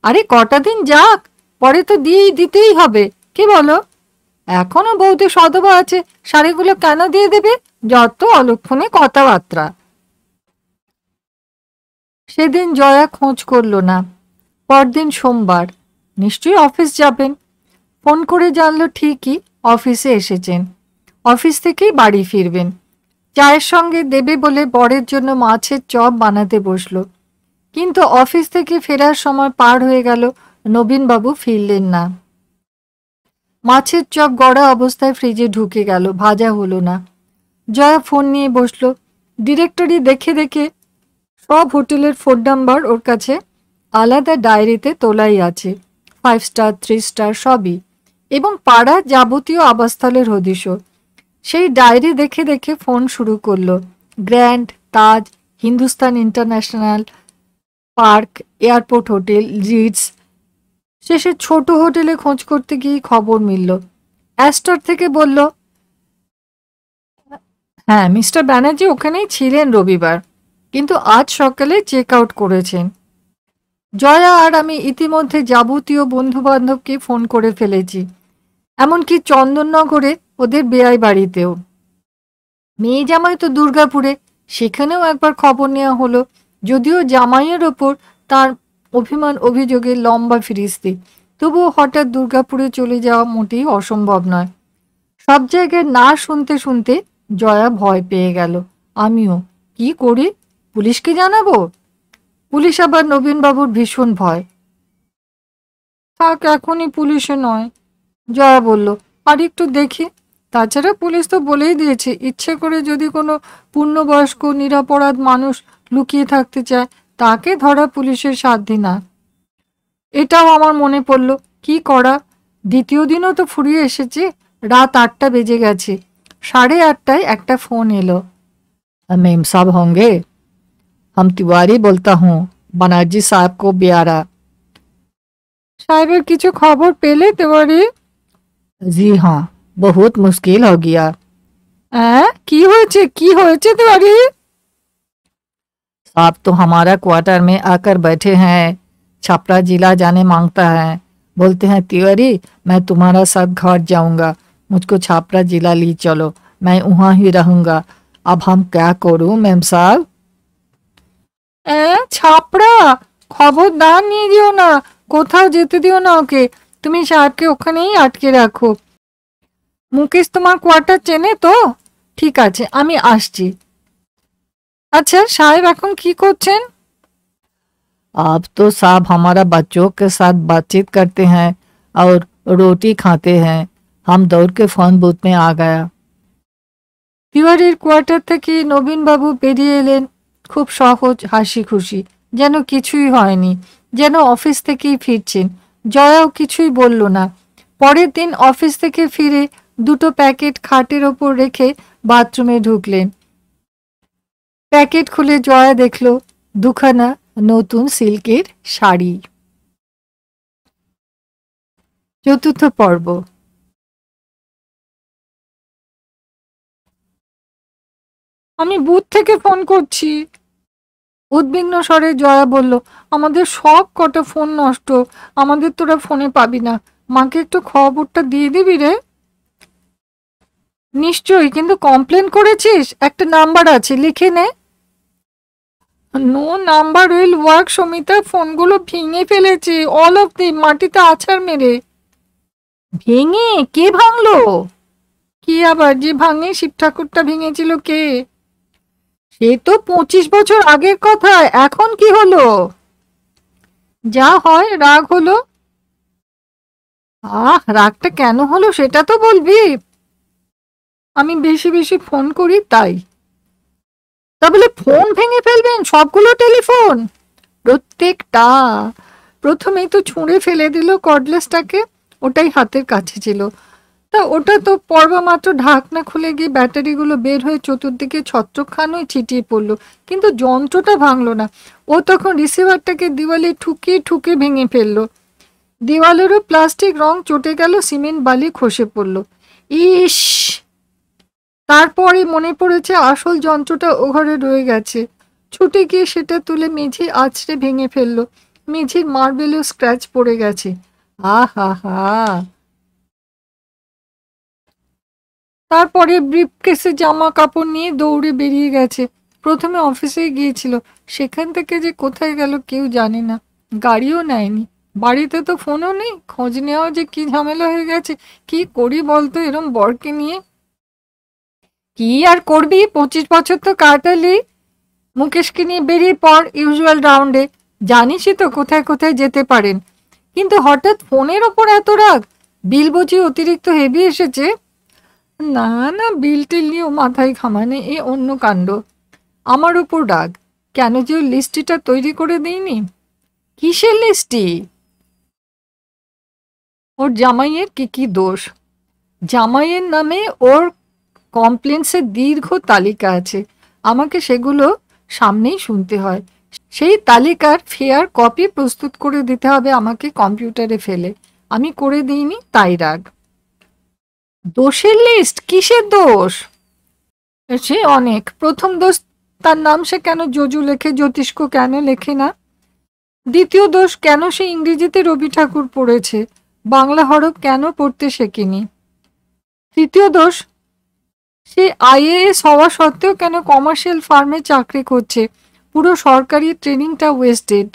আরে কটা দিন যাক, পরে তো দিতেই হবে, কি বলো? এখনো বৌদি সধবা আছে, শাড়িগুলো কেন দিয়ে দেবে? যত অলক্ষণে কথাবার্তা। সেদিন জয়া খোঁজ করল না। পরদিন সোমবার, নিশ্চয়ই অফিস যাবেন। ফোন করে জানলো ঠিকই অফিসে এসেছেন, অফিস থেকেই বাড়ি ফিরবেন। চায়ের সঙ্গে দেবে বলে বরের জন্য মাছের চপ বানাতে বসলো, কিন্তু অফিস থেকে ফেরার সময় পার হয়ে গেল, নবীনবাবু ফিরলেন না। মাছের চপ গড়া অবস্থায় ফ্রিজে ঢুকে গেল, ভাজা হলো না। জয়া ফোন নিয়ে বসলো। ডিরেক্টরি দেখে দেখে সব হোটেলের ফোন নাম্বার ওর কাছে আলাদা ডায়েরিতে তোলাই আছে, 5 স্টার 3 স্টার সবই, এবং পাড়া যাবতীয় আবাসস্থলের হদিশ। সেই ডায়েরি দেখে দেখে ফোন শুরু করলো। Grand, Taj, Hindustan International, Park, Airport hotel, Ritz, শেষে ছোট হোটেলে খোঁজ করতে গিয়ে খবর মিলল। অ্যাস্টর থেকে বলল, হ্যাঁ মিস্টার ব্যানার্জি ওখানেই ছিলেন রবিবার, কিন্তু আজ সকালে চেক আউট করেছেন। জয়া আর আমি ইতিমধ্যে যাবতীয় বন্ধু বান্ধবকে ফোন করে ফেলেছি, এমনকি চন্দননগরে ওদের বেয়াই বাড়িতেও। মেয়ে জামাই তো দুর্গাপুরে, সেখানেও একবার খবর নেওয়া হলো, যদিও জামাইয়ের ওপর তার অভিমান অভিযোগের লম্বা ফিরিস্তি, তবুও হঠাৎ দুর্গাপুরে চলে যাওয়া মোটেই অসম্ভব নয়। সব জায়গায় না শুনতে শুনতে জয়া ভয় পেয়ে গেল। আমিও। কি করি? পুলিশকে জানাবো? পুলিশ আবার নবীনবাবুর ভীষণ ভয়। থাক, এখনই পুলিশে নয়, জয়া বলল। আর একটু দেখি। তাছাড়া পুলিশ তো বলেই দিয়েছে, ইচ্ছে করে যদি কোনো পূর্ণবয়স্ক নিরপরাধ মানুষ লুকিয়ে থাকতে চায়, তাকে ধরা পুলিশের সাধ্যি না। এটাও আমার মনে পড়ল, কি করা? দ্বিতীয় দিনও তো ফুরিয়ে এসেছে, রাত 8টা বেজে গেছে। 8:30টায় একটা ফোন এলো। মেম সাহেব होंगे? हम तिवारी बोलता हूँ, बनर्जी साहब को ब्यारा। साहिबेर किछु खबर पेले तिवारी? जी हाँ, बहुत मुश्किल हो गया। की होयेछे तिवारी? साहब तो हमारा क्वार्टर में आकर बैठे हैं, छपरा जिला जाने मांगता है। बोलते हैं तिवारी मैं तुम्हारा साथ घर जाऊंगा, मुझको छपरा जिला ली चलो, मैं वहाँ ही रहूंगा। अब हम क्या करूं मेम साहब? ছাপড়া? খবরদার নিয়ে যেও না, কোথাও যেতে দিও না ওকে। তুমি সাহেবকে ওখানেই আটকে রাখো। মুকেশ তোমার কোয়ার্টার চেনে তো? ঠিক আছে, আমি আসছি। আচ্ছা, সাহেব এখন কি করছেন? अब तो साहब हमारा बच्चों के साथ बातचीत करते हैं और रोटी खाते हैं। हम दौड़ के फोन बूथ में आ गया। তিওয়ারির কোয়ার্টার থেকে নবীনবাবু বেরিয়ে এলেন, খুব সহজ হাসি খুশি, যেন কিছুই হয়নি, যেন অফিস থেকেই ফিরছেন। জয়াও কিছুই বলল না। পরের দিন অফিস থেকে ফিরে 2টো প্যাকেট খাটের ওপর রেখে বাথরুমে ঢুকলেন। প্যাকেট খুলে জয়া দেখল 2খানা নতুন সিল্কের শাড়ি। 4র্থ পর্ব। আমি বুথ থেকে ফোন করছি, উদ্বিগ্ন স্বরে জয়া বলল। আমাদের সব কটা ফোন নষ্ট, আমাদের তোরা ফোনে পাবি না। মাকে একটু খবরটা দিয়ে দিবি রে। নিশ্চয়ই, কিন্তু কমপ্লেন করেছিস? একটা নাম্বার আছে, লিখে নে। No number will work Samita, ফোনগুলো ভেঙে ফেলেছে, অল অফ দি, মাটিতে আছাড় মেরে। ভেঙে? কে ভাঙলো? কি আবার, যে ভাঙে শিব ঠাকুরটা ভেঙেছিল কে? সে তো 25 বছর আগের কথা, এখন কি হলো? যা হয়, রাগ হলো। রাগটা কেন হলো সেটা তো বলবি। আমি বেশি বেশি ফোন করি তাই। তা বলে ফোন ভেঙে ফেলবেন? সবগুলো টেলিফোন? প্রত্যেকটা। প্রথমেই তো ছুঁড়ে ফেলে দিল কর্ডলেসটাকে, ওটাই হাতের কাছে ছিল। তা ওটা তো পর্বা মাত্র ঢাকনা খুলে গিয়ে ব্যাটারিগুলো বের হয়ে চতুর্দিকে ছত্রখানই ছিটিয়ে পড়লো, কিন্তু যন্ত্রটা ভাঙলো না। ও তখন রিসিভারটাকে দেওয়ালে ঠুকে ঠুকে ভেঙে ফেললো। দেওয়ালেরও প্লাস্টিক রং চটে গেল, সিমেন্ট বালি খসে পড়ল। ইস! তারপরে মনে পড়েছে আসল যন্ত্রটা ও ঘরে রয়ে গেছে। ছুটে গিয়ে সেটা তুলে মেঝে আছড়ে ভেঙে ফেললো। মেঝের মার্বেলেও স্ক্র্যাচ পড়ে গেছে। হা। তারপরে ব্রিফকেসে জামা কাপড় নিয়ে দৌড়ে বেরিয়ে গেছে। প্রথমে অফিসে গিয়েছিল, সেখান থেকে যে কোথায় গেল কেউ জানে না। গাড়িও নেয়নি, বাড়িতে তো ফোনও নেই। খোঁজ নেওয়া যে কি ঝামেলা হয়ে গেছে। কি করি বলতো এরম বরকে নিয়ে? কি আর করবি, 25 বছর তো কাটালি। মুকেশকে নিয়ে বেরিয়ে পড় ইউজুয়াল রাউন্ডে, জানিসই তো কোথায় কোথায় যেতে পারেন। কিন্তু হঠাৎ ফোনের ওপর এত রাগ? বিল বুঝি অতিরিক্ত হেভি এসেছে? না না, বিল টিল নিয়েও মাথায় ঘামানে, এ অন্য কাণ্ড। আমার ওপর রাগ কেন যে ওই লিস্টিটা তৈরি করে দিইনি? কিসের লিস্টি? ওর জামাইয়ের কি কি দোষ। জামাইয়ের নামে ওর কমপ্লেন্টসের দীর্ঘ তালিকা আছে, আমাকে সেগুলো সামনেই শুনতে হয়। সেই তালিকার ফেয়ার কপি প্রস্তুত করে দিতে হবে আমাকে কম্পিউটারে ফেলে। আমি করে দিইনি, তাই রাগ। দোষের লিস্ট? কিসের দোষ? সে অনেক। প্রথম দোষ, তার নাম সে কেন যজু লেখে, জ্যোতিষ্ক কেন লেখে না। দ্বিতীয় দোষ, কেন সে ইংরেজিতে রবি ঠাকুর পড়েছে, বাংলা হরফ কেন পড়তে শেখেনি। তৃতীয় দোষ, সে আইএএস হওয়া সত্ত্বেও কেন কমার্শিয়াল ফার্মে চাকরি করছে, পুরো সরকারি ট্রেনিংটা ওয়েস্টেড।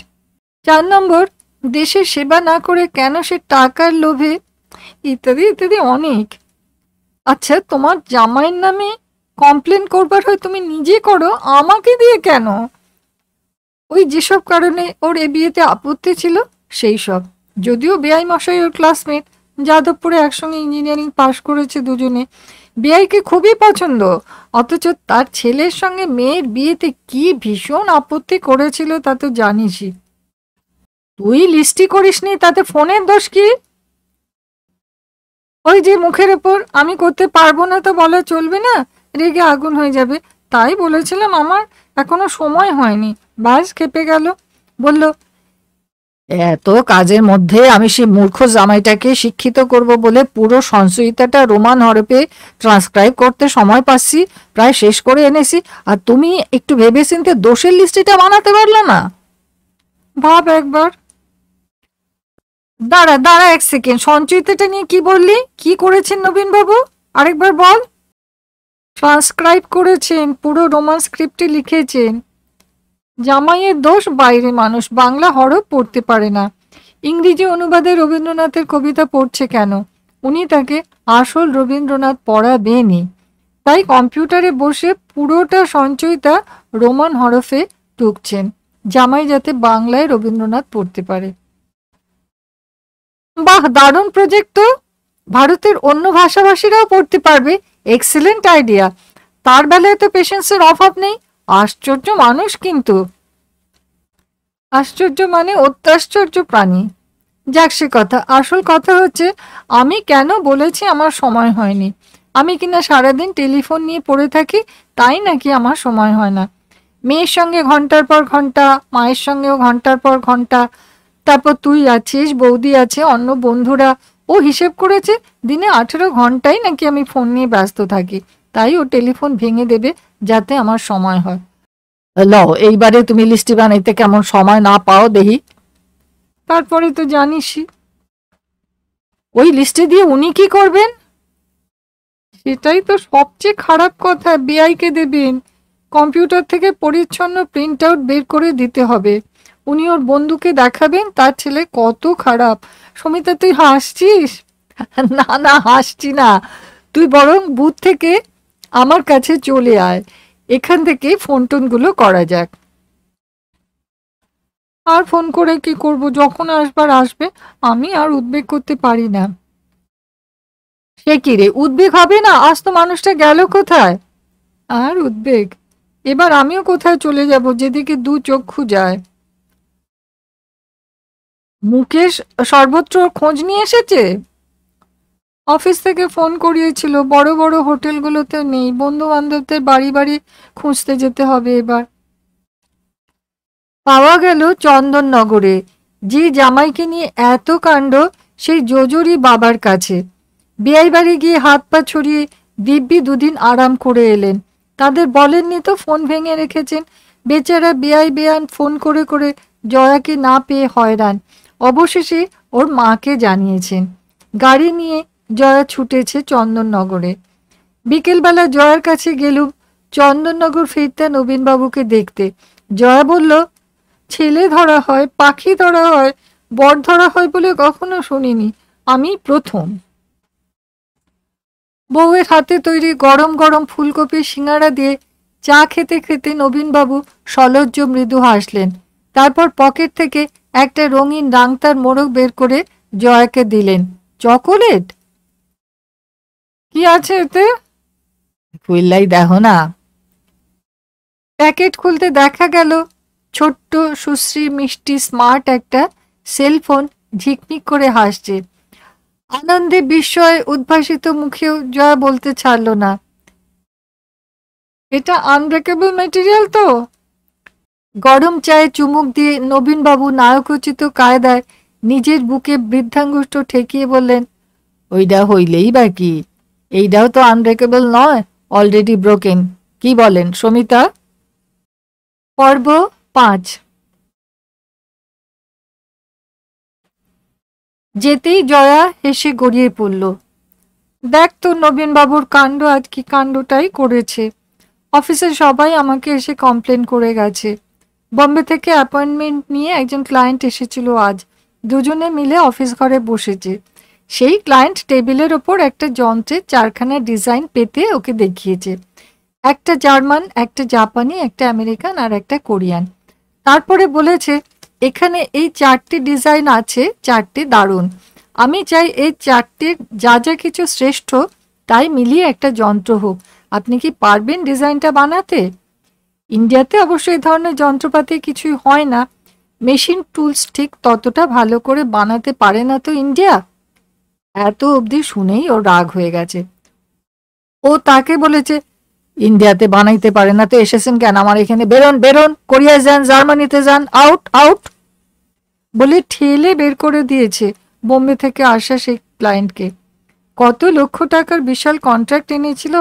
4 নম্বর, দেশের সেবা না করে কেন সে টাকার লোভে, ইত্যাদি ইত্যাদি অনেক। আচ্ছা, তোমার জামাইয়ের নামে কমপ্লেন করবার হয় তুমি নিজে করো, আমাকে দিয়ে কেন? ওই যেসব কারণে ওর এ বিয়েতে আপত্তি ছিল সেই সব। যদিও বেআই মশাই ওর ক্লাসমেট, যাদবপুরে একসঙ্গে ইঞ্জিনিয়ারিং পাশ করেছে দুজনে, বেআইকে খুবই পছন্দ, অথচ তার ছেলের সঙ্গে মেয়ের বিয়েতে কি ভীষণ আপত্তি করেছিল তা তো জানিসই। তুই লিস্টই করিসনি, তাতে ফোনের দোষ কি? ওই যে মুখের ওপর আমি করতে পারবো না তো বলা চলবে না, রেগে আগুন হয়ে যাবে, তাই বলেছিলাম আমার এখনো সময় হয়নি। ব্যাস খেপে গেল, বলল, এত কাজের মধ্যে আমি সেই মূর্খ জামাইটাকে শিক্ষিত করব বলে পুরো সঞ্চয়িতাটা রোমান হরফে ট্রান্সক্রাইব করতে সময় পাচ্ছি, প্রায় শেষ করে এনেছি, আর তুমি একটু ভেবেচিন্তে দোষের লিস্টটা বানাতে পারলে না। ভাব একবার। দাঁড়া দাঁড়া 1 সেকেন্ড, সঞ্চয়িতাটা নিয়ে কি বললি? কি করেছেন নবীনবাবু, আরেকবার বল। ট্রান্সক্রাইব করেছেন, পুরো রোমান স্ক্রিপ্টে লিখেছেন। জামাইয়ের দোষ, বাইরে মানুষ, বাংলা হরফ পড়তে পারে না। ইংরেজি অনুবাদে রবীন্দ্রনাথের কবিতা পড়ছে কেন? উনি তাকে আসল রবীন্দ্রনাথ পড়াবেনই, তাই কম্পিউটারে বসে পুরোটা সঞ্চয়িতা রোমান হরফে টুকছেন, জামাই যাতে বাংলায় রবীন্দ্রনাথ পড়তে পারে। বাহ, দারুণ প্রজেক্ট তো। ভারতের অন্য ভাষাভাষীরাও পড়তে পারবে। Excellent idea. তার বেলায় তো পেশেন্সের অভাব নেই। আশ্চর্য মানুষ কিন্তু। আশ্চর্য মানে অত্যাশ্চর্য প্রাণী। যাক সে কথা, আসল কথা হচ্ছে আমি কেন বলেছি আমার সময় হয়নি। আমি কিনা সারাদিন টেলিফোন নিয়ে পড়ে থাকি, তাই নাকি আমার সময় হয় না। মেয়ের সঙ্গে ঘন্টার পর ঘন্টা, মায়ের সঙ্গেও ঘন্টার পর ঘন্টা, তারপর তুই আছিস, বৌদি আছে, অন্য বন্ধুরা, ও হিসেব করেছে দিনে 18 ঘন্টাই নাকি আমি ফোন নিয়ে ব্যস্ত থাকি, তাই ও টেলিফোন ভেঙে দেবে যাতে আমার সময় হয়। লও, এইবারে তুমি লিস্টি বানাইতে কেমন সময় না পাও দেহি। তারপরে তো জানিসই। ওই লিস্টে দিয়ে উনি কি করবেন? সেটাই তো সবচেয়ে খারাপ কথা, বেআইকে দেবেন। কম্পিউটার থেকে পরিচ্ছন্ন প্রিন্ট আউট বের করে দিতে হবে। উনি ওর বন্ধুকে দেখাবেন তার ছেলে কত খারাপ। সমিতা, তুই হাসছিস? না না, হাসছি না। তুই বরং বুথ থেকে আমার কাছে চলে আয়, এখান থেকে ফোন টোনগুলো করা যাক। আর ফোন করে কি করব, যখন আসবার আসবে, আমি আর উদ্বেগ করতে পারি না। সে কি রে, উদ্বেগ হবে না? আজ তো মানুষটা গেল কোথায়? আর উদ্বেগ? এবার আমিও কোথায় চলে যাব যেদিকে দু চক্ষু যায়। মুকেশ সর্বত্র খোঁজ নিয়ে এসেছে। অফিস থেকে ফোন করিয়েছিল, বড় বড় হোটেলগুলোতে নেই, বন্ধু বান্ধবদের বাড়ি বাড়ি খুঁজতে যেতে হবে এবার। পাওয়া গেল চন্দননগরে। যে জামাইকে নিয়ে এত কাণ্ড, সেই যোজরি বাবার কাছে। বেয়াই বাড়ি গিয়ে হাত পা ছড়িয়ে দিব্যি 2 দিন আরাম করে এলেন। তাদের বলেননি তো ফোন ভেঙে রেখেছেন। বেচারা বেয়াই বেয়ান ফোন করে করে জয়াকে না পেয়ে হয়রান। অবশেষে ওর মাকে জানিয়েছেন। গাড়ি নিয়ে জয়া ছুটেছে চন্দননগরে। বিকেলবেলা জয়ার কাছে গেলুম চন্দননগর ফিরতে নবীনবাবুকে দেখতে। জয়া বলল, ছেলে ধরা হয়, পাখি ধরা হয়, বর ধরা হয় বলে কখনো শুনিনি, আমি প্রথম। বউয়ের হাতে তৈরি গরম গরম ফুলকপির সিঙাড়া দিয়ে চা খেতে খেতে নবীনবাবু সলজ্জ মৃদু হাসলেন। তারপর পকেট থেকে একটা রঙিন রাংতার মোড়ক বের করে জয়াকে দিলেন। চকোলেট? কি আছে এতে? খুললাই দেখো না। প্যাকেট খুলতে দেখা গেল ছোট্ট সুশ্রী মিষ্টি স্মার্ট একটা সেলফোন ঝিকমিক করে হাসছে। আনন্দে বিস্ময়ে উদ্ভাসিত মুখেও জয়া বলতে ছাড়ল না, এটা আনব্রেকেবল ম্যাটেরিয়াল তো? গরম চায়ে চুমুক দিয়ে নবীনবাবু নায়কোচিত কায়দায় নিজের বুকে বৃদ্ধাঙ্গুষ্ঠ ঠেকিয়ে বললেন, ওইটা হইলেই বা কি, এইটাও তো আনব্রেকেবল নয়, অলরেডি ব্রোকেন। কি বলেন সমিতা? পর্ব 5। যেতেই জয়া হেসে গড়িয়ে পড়ল। দেখ তো নবীনবাবুর কাণ্ড, আজ কি কাণ্ডটাই করেছে। অফিসের সবাই আমাকে এসে কমপ্লেন করে গেছে। বম্বে থেকে অ্যাপয়েন্টমেন্ট নিয়ে একজন ক্লায়েন্ট এসেছিল আজ। দুজনে মিলে অফিস ঘরে বসেছে। সেই ক্লায়েন্ট টেবিলের ওপর একটা যন্ত্রের 4খানা ডিজাইন পেতে ওকে দেখিয়েছে। একটা জার্মান, একটা জাপানি, একটা আমেরিকান আর একটা কোরিয়ান। তারপরে বলেছে, এখানে এই 4টি ডিজাইন আছে, 4টি দারুণ। আমি চাই এই 4টির যা যা কিছু শ্রেষ্ঠ তাই মিলিয়ে একটা যন্ত্র হোক। আপনি কি পারবেন ডিজাইনটা বানাতে? ইন্ডিয়াতে অবশ্য এই ধরনের যন্ত্রপাতি কিছুই হয় না। মেশিন টুলস ঠিক ততটা ভালো করে বানাতে পারে না তো ইন্ডিয়া। এত অবধি শুনেই ও রাগ হয়ে গেছে। ও তাকে বলেছে, ইন্ডিয়াতে বানাইতে পারে না তো এসেছেন কেন আমার এখানে? বেরোন বেরোন, কোরিয়ায় যান, জার্মানিতে যান, আউট আউট বলে ঠেলে বের করে দিয়েছে বোম্বে থেকে আসা সেই ক্লায়েন্টকে। কত লক্ষ টাকার বিশাল কন্ট্রাক্ট এনেছিল।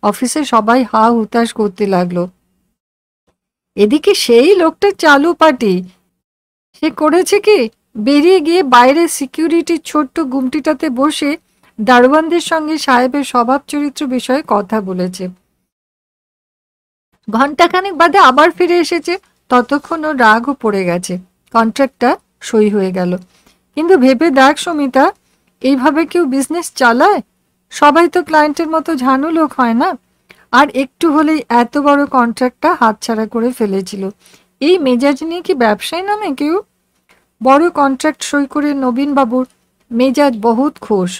অফিসে সবাই হা হুতাশ করতে লাগলো। এদিকে সেই লোকটা চালু পার্টি। সে করেছে কি, বেরিয়ে গিয়ে বাইরে সিকিউরিটির ছোট্ট গুমটিটাতে বসে দারোয়ানদের সঙ্গে সাহেবের স্বভাব চরিত্র বিষয়ে কথা বলেছে। ঘণ্টাখানেক বাদে আবার ফিরে এসেছে। ততক্ষণ ওর রাগও পড়ে গেছে। কন্ট্রাক্টটা সই হয়ে গেল। কিন্তু ভেবে দেখ সমিতা, এইভাবে কেউ বিজনেস চালায়? সবাই তো ক্লায়েন্টের মতো ঝানু লোক হয় না। আর একটু হলেই এত বড় কন্ট্রাক্টটা হাতছাড়া করে ফেলেছিল। এই মেজাজ নিয়ে কি ব্যবসায় নামে কেউ? বড় কন্ট্রাক্ট সই করে নবীনবাবুর মেজাজ বহুত খোশ।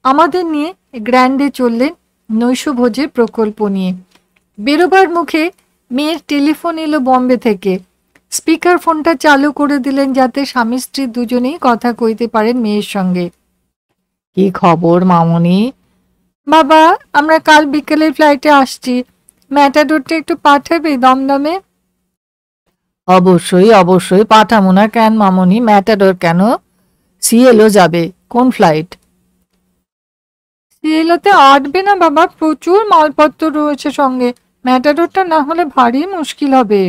আমাদের নিয়ে গ্র্যান্ডে চললেন নৈশভোজের প্রকল্প নিয়ে। বেরোবার মুখে মেয়ের টেলিফোন এলো বম্বে থেকে। স্পিকার ফোনটা চালু করে দিলেন যাতে স্বামী স্ত্রী দুজনেই কথা কইতে পারেন মেয়ের সঙ্গে। কি খবর মামনি? বাবা, আমরা কাল বিকেলের ফ্লাইটে আসছি। ম্যাটাডোরটা একটু পাঠাবে দমদমে? অবশ্যই অবশ্যই পাঠাবো না কেন মামনি, ম্যাটাডোর কেন? সিএলও যাবে। কোন ফ্লাইট? সিএলওতে আটবে না বাবা, প্রচুর মালপত্র রয়েছে সঙ্গে। ম্যাটাডোরটা না হলে ভারী মুশকিল হবে।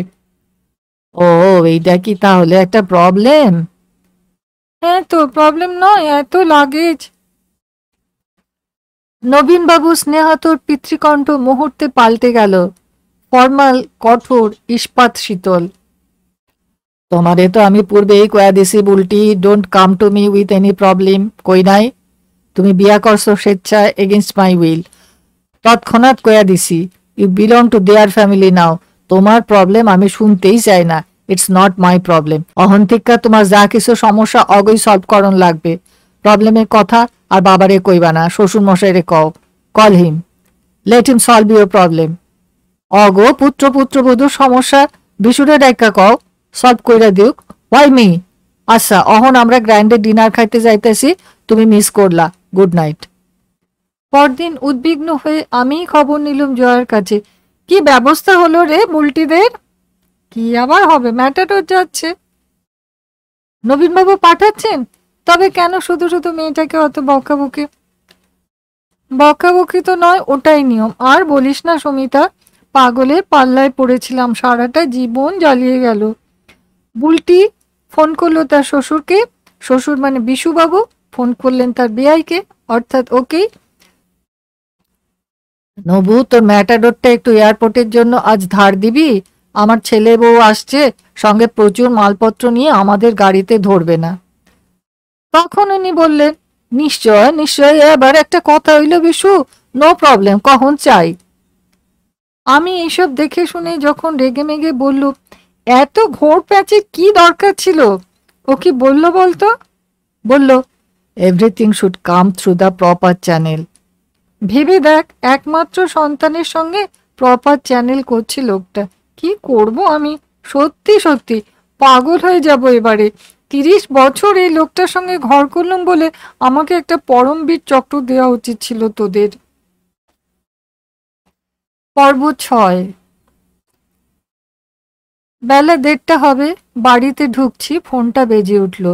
ও, এইটা কি তাহলে একটা প্রবলেম? হ্যাঁ তো, প্রবলেম নয়, এত লাগেজ। নবীনবাবু স্নেহাতুর পিতৃকণ্ঠ মুহূর্তে পাল্টে গেল। ফর্মাল, কঠোর, ইস্পাত শীতল। তোমারে তো আমি পূর্বেই কয়া দিছি Bulti, don't come to me with any problem, কই নাই? তুমি বিয়া করছো স্বেচ্ছায়, এগেইনস্ট মাই উইল। তৎক্ষণাৎ কয়া দিছি, you belong to their family now. তোমার প্রবলেম আমি শুনতেই চাই না। It's not my problem. Ahantika তোমার যা কিছু সমস্যা অগই সলভ করন লাগবে। প্রবলেমের কথা আর বাবারে কইবা না, শ্বশুর মশাইরে কও। Call him, let him solve your problem. অগ পুত্র পুত্রবধূর সমস্যা বিশুরে ডাইকা কও, সলভ কইরা দিউক। Y me? আচ্ছা, অহন আমরা গ্র্যান্ডে ডিনার খাইতে যাইতেছি, তুমি মিস করলা। Good night. পরদিন উদ্বিগ্ন হয়ে আমিই খবর নিলুম জয়ার কাছে। কি ব্যবস্থা হলো রে বুলটিদের? কি আবার হবে, ম্যাটাডোর যাচ্ছে। নবীনবাবু পাঠাচ্ছেন? তবে কেন শুধু শুধু মেয়েটাকে অত বকাবকি? বকাবকি তো নয়, ওটাই নিয়ম। আর বলিস না সমিতা, পাগলের পাল্লায় পড়েছিলাম, সারাটা জীবন জ্বালিয়ে গেল। বুলটি ফোন করলো তার শ্বশুরকে, শ্বশুর মানে বিশুবাবু ফোন করলেন তার বেয়াইকে, অর্থাৎ ওকেই। নবু, তোর ম্যাটাডোরটা একটু এয়ারপোর্টের জন্য আজ ধার দিবি? আমার ছেলে বউ আসছে, সঙ্গে প্রচুর মালপত্র নিয়ে, আমাদের গাড়িতে ধরবে না। তখন উনি বললেন, নিশ্চয় নিশ্চয়, এবার একটা কথা হইল বিশু, নো প্রবলেম, কখন চাই? আমি এইসব দেখে শুনে যখন রেগে মেগে বলল, এত ঘোর প্যাচে কি দরকার ছিল? ও কি বলল বলতো? বলল, everything should come through the proper channel. ভেবে দেখ, একমাত্র সন্তানের সঙ্গে প্রপার চ্যানেল করছে লোকটা। কি করব আমি? সত্যি সত্যি পাগল হয়ে যাব এবারে। 30 বছর এই লোকটার সঙ্গে ঘর করলাম বলে আমাকে একটা পরমবীর চক্র দেওয়া উচিত ছিল তোদের। পর্ব 6। বেলা 1:30 হবে, বাড়িতে ঢুকছি, ফোনটা বেজে উঠল।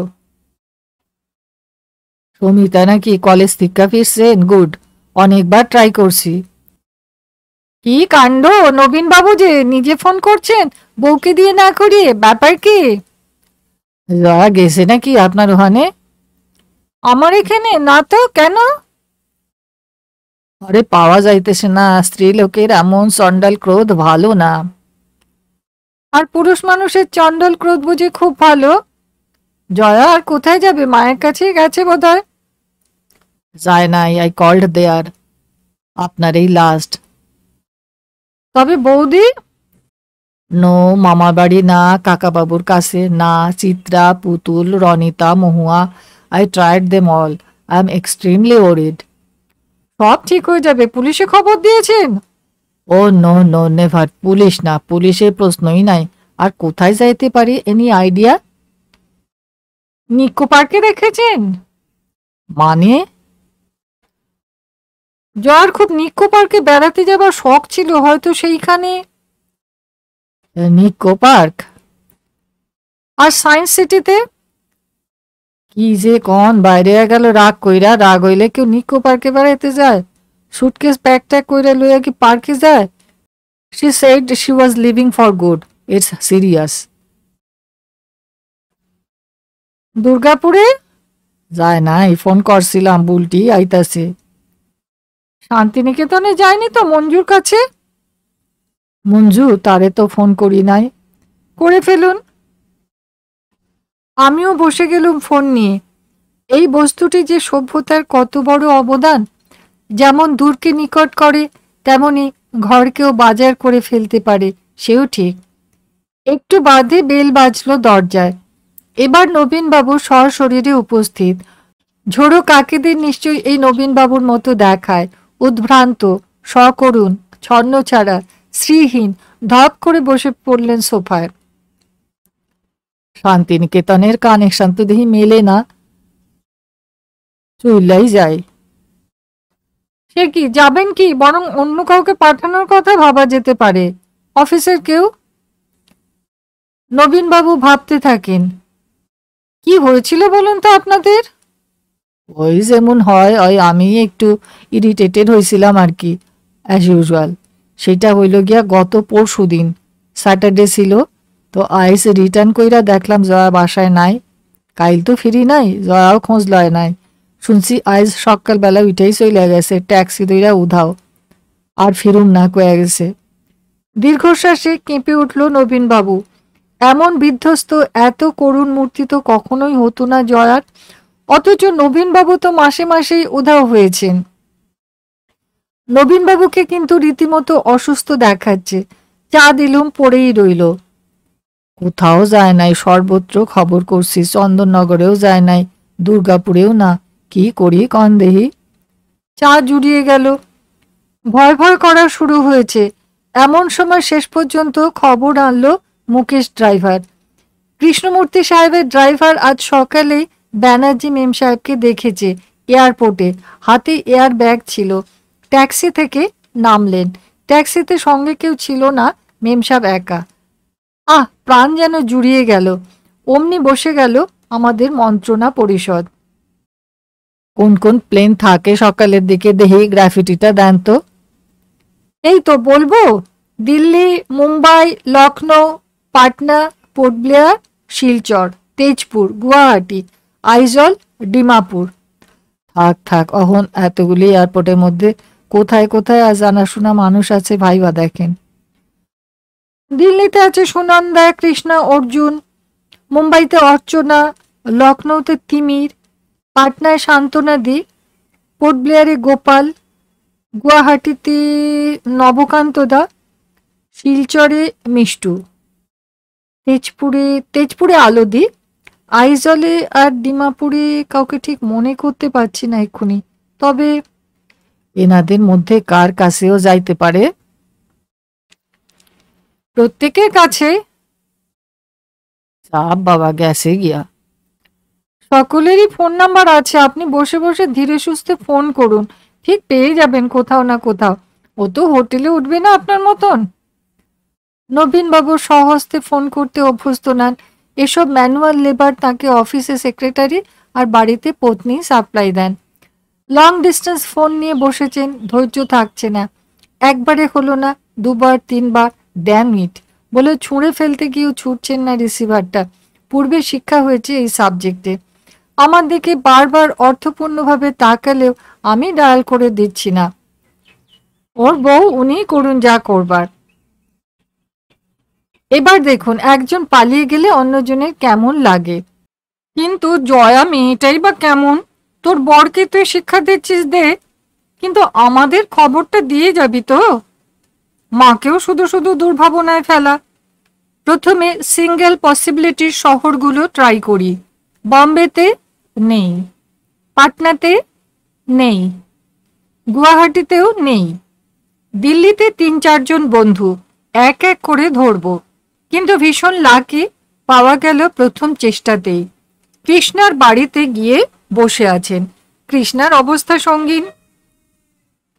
সমিতা নাকি কলেজ থেকে ফিরছেন? গুড, অনেকবার ট্রাই করছি। কি কাণ্ড, নবীন বাবু যে নিজে ফোন করছেন, বউকে দিয়ে না করিয়ে, ব্যাপার কি? জয়া গেছে নাকি আপনার ওখানে? আমার এখানে না তো, কেন? আরে পাওয়া যাইতেছে না, স্ত্রী লোকের এমন চণ্ডাল ক্রোধ ভালো না। আর পুরুষ মানুষের চণ্ডাল ক্রোধ বুঝি খুব ভালো? জয়া আর কোথায় যাবে, মায়ের কাছেই গেছে বোধহয়। যায় নাই, আই কল্ড দেয়ার। আপনার এই লাস্ট। তবে বৌদি? নো, মামা বাড়ি না, কাকাবাবুর কাছে না, Chitra, Putul, Ranita, Mahua, I tried them all. I am extremely worried. সব ঠিক হয়ে যাবে, পুলিশে খবর দিয়েছেন? Oh no no, never. Police না, পুলিশের প্রশ্নই নাই। আর কোথায় যাইতে পারি, এনি আইডিয়া? নিকো পার্কে রেখেছেন? মানে? জয়ার খুব নিকো পার্কে বেড়াতে যাবার শখ ছিল, হয়তো সেইখানে। নিকো পার্ক? আর সায়েন্স সিটিতে? কি যে কন, বাইরে গেল রাগ কইরা। রাগ হইলে কেউ নিকো পার্কে বেড়াইতে যায়? সুটকেস প্যাক ট্যাক কইরা লইয়া কি পার্কে যায়? She said she was leaving for good. It's serious. দুর্গাপুরে? যায় নাই, ফোন করছিলাম, বুলটি আইতাছে। শান্তিনিকেতনে যায়নি তো, মঞ্জুর কাছে? মঞ্জু, তারে তো ফোন করি নাই। করে ফেলুন। আমিও বসে গেলুম ফোন নিয়ে। এই বস্তুটি যে সভ্যতার কত বড় অবদান, যেমন দূরকে নিকট করে, তেমনি ঘরকেও বাজার করে ফেলতে পারে, সেও ঠিক। একটু বাদে বেল বাজলো দরজায়। এবার নবীনবাবু সশরীরে উপস্থিত। ঝোড়ো কাকেদের নিশ্চয়ই এই নবীনবাবুর মতো দেখায়, উদ্ভ্রান্ত, সকরুণ, ছন্নছাড়া, শ্রীহীন, ধপ করে বসে পড়লেন সোফায়। শান্তিনিকেতনের কানেকশন তো দেখি মেলে না, চুল্লাই যায়। সে কি, যাবেন কি? বরং অন্য কাউকে পাঠানোর কথা ভাবা যেতে পারে। অফিসের কেউ? নবীনবাবু ভাবতে থাকেন। কি হয়েছিল বলুন তো আপনাদের? ওই যেমন হয়, ওই আমি একটু ইরিটেটেড হয়েছিলাম আর কি, অ্যাজ ইউজুয়াল। সেটা হইল গিয়া গত পরশু দিন, স্যাটারডে ছিল। তো আইস রিটার্ন কইরা দেখলাম জয়া বাসায় নাই। কাইল তো ফিরি নাই, জয়াও খোঁজ লয় নাই। শুনছি আইজ সকালবেলা উঠেই চলে গেছে, ট্যাক্সি দইরা উধাও, আর ফিরুম না কয়ে গেছে। দীর্ঘশ্বাসে কেঁপে উঠল নবীনবাবু। এমন বিধ্বস্ত, এত করুণ মূর্তি তো কখনোই হতো না জয়ার। অথচ নবীনবাবু তো মাসে মাসেই উধাও হয়েছেন। নবীনবাবুকে কিন্তু রীতিমতো অসুস্থ দেখাচ্ছে। চা দিলুম, পড়েই রইল। কোথাও যায় নাই, সর্বত্র খবর করছি, চন্দননগরেও যায় নাই, দুর্গাপুরেও না। কি করি কন দেহি। চা জুড়িয়ে গেল। ভয় ভয় করা শুরু হয়েছে। এমন সময় শেষ পর্যন্ত খবর আনলো মুকেশ ড্রাইভার। কৃষ্ণমূর্তি সাহেবের ড্রাইভার আজ সকালে ব্যানার্জি মেম সাহেবকে দেখেছে এয়ারপোর্টে, হাতে এয়ার ব্যাগ ছিল। ট্যাক্সি থেকে নামলেন। ট্যাক্সিতে সঙ্গে কেউ ছিল না, মেম সাহেব একা। প্রাণ যেন জুড়িয়ে গেল। অমনি বসে গেল আমাদের মন্ত্রণা পরিষদ। কোন কোন প্লেন থাকে সকালের দিকে দেহি, গ্রাফিটিটা দেন তো। এই তো বলবো, দিল্লি, মুম্বাই, লখনৌ, পাটনা, পোর্ট ব্লেয়ার, শিলচর, তেজপুর, গুয়াহাটি, আইজল, ডিমাপুর। থাক থাক, অহন এতগুলি এয়ারপোর্টের মধ্যে কোথায় কোথায় আর জানাশোনা মানুষ আছে ভাইবা দেখেন। দিল্লিতে আছে সুনন্দা, কৃষ্ণা, অর্জুন। মুম্বাইতে অর্চনা, লখনৌতে তিমির, পাটনায় শান্তনাদি, পোর্ট ব্লেয়ারে গোপাল, গুয়াহাটিতে নবকান্তদা, শিলচরে মিষ্টু, তেজপুরে আলোদি, আইজলে আর ডিমাপুরে কাউকে ঠিক মনে করতে পারছি না এক্ষুনি। তবে এনাদের মধ্যে কার কাছেও যাইতে পারে? প্রত্যেকের কাছে। চাপ বাবা, গেছে গিয়া। সকলেরই ফোন নাম্বার আছে, আপনি বসে বসে ধীরে সুস্থে ফোন করুন, ঠিক পেয়ে যাবেন কোথাও না কোথাও। ও তো হোটেলে উঠবে না আপনার মতন। নবীনবাবু স্বহস্তে ফোন করতে অভ্যস্ত নন। এসব ম্যানুয়াল লেবার তাকে অফিসে সেক্রেটারি আর বাড়িতে পত্নী সাপ্লাই দেন। লং ডিস্টেন্স ফোন নিয়ে বসেছেন, ধৈর্য থাকছে না। একবারে হলো না, দুবার তিনবার ড্যাম ইট বলে ছুঁড়ে ফেলতে গিয়েও ছুটছেন না রিসিভারটা। পূর্বে শিক্ষা হয়েছে এই সাবজেক্টে। আমার দিকে বারবার অর্থপূর্ণভাবে তাকালেও আমি ডায়াল করে দিচ্ছি না। ওর বউ উনি করুন যা করবার। এবার দেখুন, একজন পালিয়ে গেলে অন্যজনের কেমন লাগে। কিন্তু জয়া মেয়েটাই বা কেমন? তোর বরকে তুই শিক্ষা দিচ্ছিস দে, কিন্তু আমাদের খবরটা দিয়ে যাবি তো? মাকেও শুধু শুধু দুর্ভাবনায় ফেলা। প্রথমে সিঙ্গেল পসিবিলিটির শহরগুলো ট্রাই করি। বম্বেতে নেই, পাটনাতে নেই, গুয়াহাটিতেও নেই। দিল্লিতে ৩-৪ জন বন্ধু, এক এক করে ধরবো। কিন্তু ভীষণ লাকি, পাওয়া গেল প্রথম চেষ্টাতেই। কৃষ্ণার বাড়িতে গিয়ে বসে আছেন। কৃষ্ণার অবস্থা সঙ্গীন।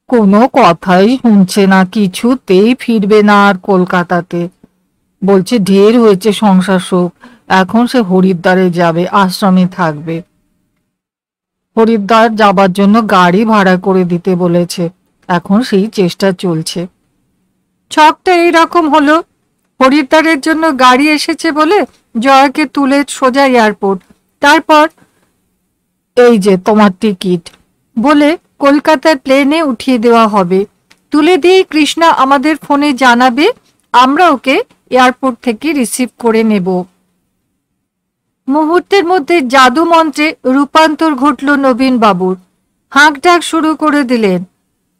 কোনো কথাই শুনছে না, কিছুতেই ফিরবে না আর কলকাতাতে। বলছে ঢের হয়েছে সংসার সুখ, এখন সে হরিদ্বারে যাবে, আশ্রমে থাকবে। হরিদ্বার যাবার জন্য গাড়ি ভাড়া করে দিতে বলেছে, এখন সেই চেষ্টা চলছে। ছকটা এইরকম হলো, হরিদ্বারের জন্য গাড়ি এসেছে বলে জয়াকে তুলে সোজা এয়ারপোর্ট, তারপর এই যে তোমার টিকিট বলে কলকাতার প্লেনে উঠিয়ে দেওয়া হবে। তুলে দিয়ে কৃষ্ণা আমাদের ফোনে জানাবে, আমরা ওকে এয়ারপোর্ট থেকে রিসিভ করে নেব। মুহূর্তের মধ্যে জাদু মন্ত্রে রূপান্তর ঘটল নবীন বাবুর। হাঁক ডাক শুরু করে দিলেন,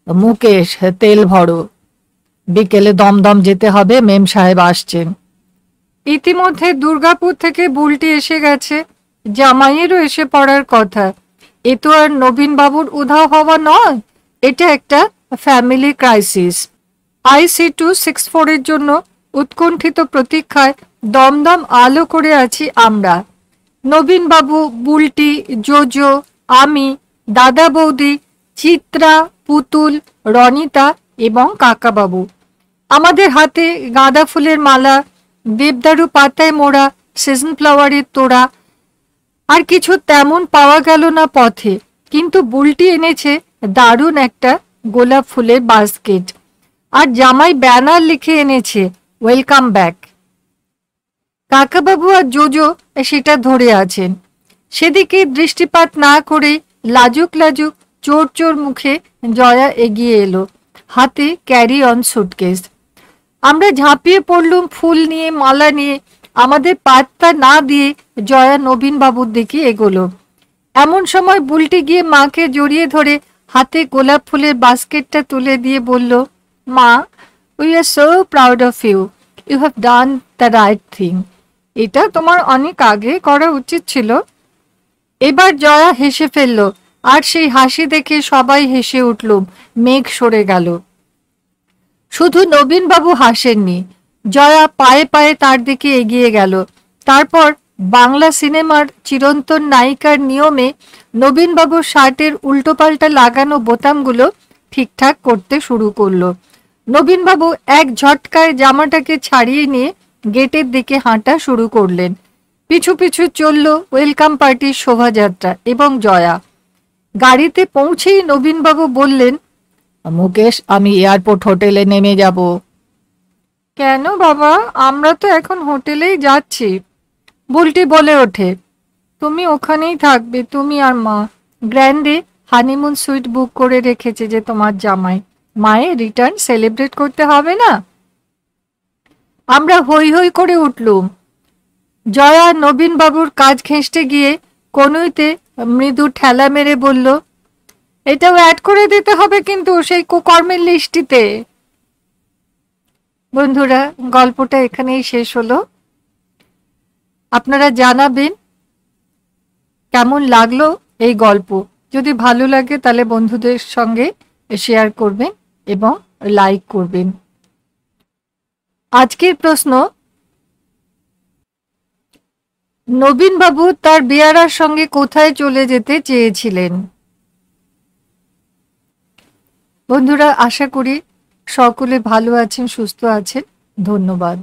মুকেশ তেল ভরো, বিকেলে দমদম যেতে হবে, মেম সাহেব আসছেন। ইতিমধ্যে দুর্গাপুর থেকে বুলটি এসে গেছে, জামাইয়েরও এসে পড়ার কথা। এ তো আর নবীন বাবুর উধাও হওয়া নয়, এটা একটা ফ্যামিলি ক্রাইসিস। IC264 এর জন্য উৎকণ্ঠিত প্রতীক্ষায় দমদম আলো করে আছি আমরা। নবীন বাবু, বুলটি, জোজো, আমি, দাদা বৌদি, চিত্রা, পুতুল, রনিতা এবং কাকাবাবু। আমাদের হাতে গাঁদা ফুলের মালা, দেবদারু পাতায় মোড়া সিজন ফ্লাওয়ারের তোড়া। আর কিছু তেমন পাওয়া গেল না পথে, কিন্তু বুলটি এনেছে দারুণ একটা গোলাপ ফুলের বাস্কেট, আর জামাই ব্যানার লিখে এনেছে ওয়েলকাম ব্যাক। কাকাবাবু আর জোজো সেটা ধরে আছেন। সেদিকে দৃষ্টিপাত না করে লাজুক লাজুক চোর চোর মুখে জয়া এগিয়ে এলো, হাতে ক্যারি অন সুটকেস। আমরা ঝাঁপিয়ে পড়লুম ফুল নিয়ে, মালা নিয়ে। আমাদের পাত্তা না দিয়ে জয়া নবীন বাবুর দিকে এগোলো। এমন সময় বুলটি গিয়ে মাকে জড়িয়ে ধরে হাতে গোলাপ ফুলের বাস্কেটটা তুলে দিয়ে বলল, মা, we are so proud of you, you have done the right thing. এটা তোমার অনেক আগে করা উচিত ছিল। এবার জয়া হেসে ফেলল, আর সেই হাসি দেখে সবাই হেসে উঠলুম। মেঘ সরে গেল। শুধু নবীনবাবু হাসেননি, জয়া পায়ে পায়ে তার দিকে এগিয়ে গেল। তারপর বাংলা সিনেমার চিরন্তন নায়িকার নিয়মে নবীনবাবুর শার্টের উল্টোপাল্টা লাগানো বোতামগুলো ঠিকঠাক করতে শুরু করলো। নবীনবাবু এক ঝটকায় জামাটাকে ছাড়িয়ে নিয়ে গেটের দিকে হাঁটা শুরু করলেন। পিছু পিছু চলল ওয়েলকাম পার্টির শোভাযাত্রা এবং জয়া। গাড়িতে পৌঁছেই নবীনবাবু বললেন, মুকেশ, আমি এয়ারপোর্ট হোটেলে নেমে যাব। কেন বাবা, আমরা তো এখন হোটেলেই যাচ্ছি। বুলটি বলে ওঠে, তুমি ওখানেই থাকবে, তুমি আর মা। গ্র্যান্ডে হানিমুন সুইট বুক করে রেখেছে যে তোমার জামাই। মায়ের রিটার্ন সেলিব্রেট করতে হবে না? আমরা হই হই করে উঠলুম। জয়া নবীন বাবুর কাজ ঘেঁষতে গিয়ে কনুইতে মৃদু ঠেলা মেরে বলল, এটাও অ্যাড করে দিতে হবে কিন্তু সেই কুকর্মের লিস্টিতে। বন্ধুরা, গল্পটা এখানেই শেষ হলো। আপনারা জানাবেন কেমন লাগলো এই গল্প। যদি ভালো লাগে তাহলে বন্ধুদের সঙ্গে শেয়ার করবেন এবং লাইক করবেন। আজকের প্রশ্ন, নবীনবাবু তার বেয়ারার সঙ্গে কোথায় চলে যেতে চেয়েছিলেন? বন্ধুরা, আশা করি সকলে ভালো আছেন, সুস্থ আছেন। ধন্যবাদ।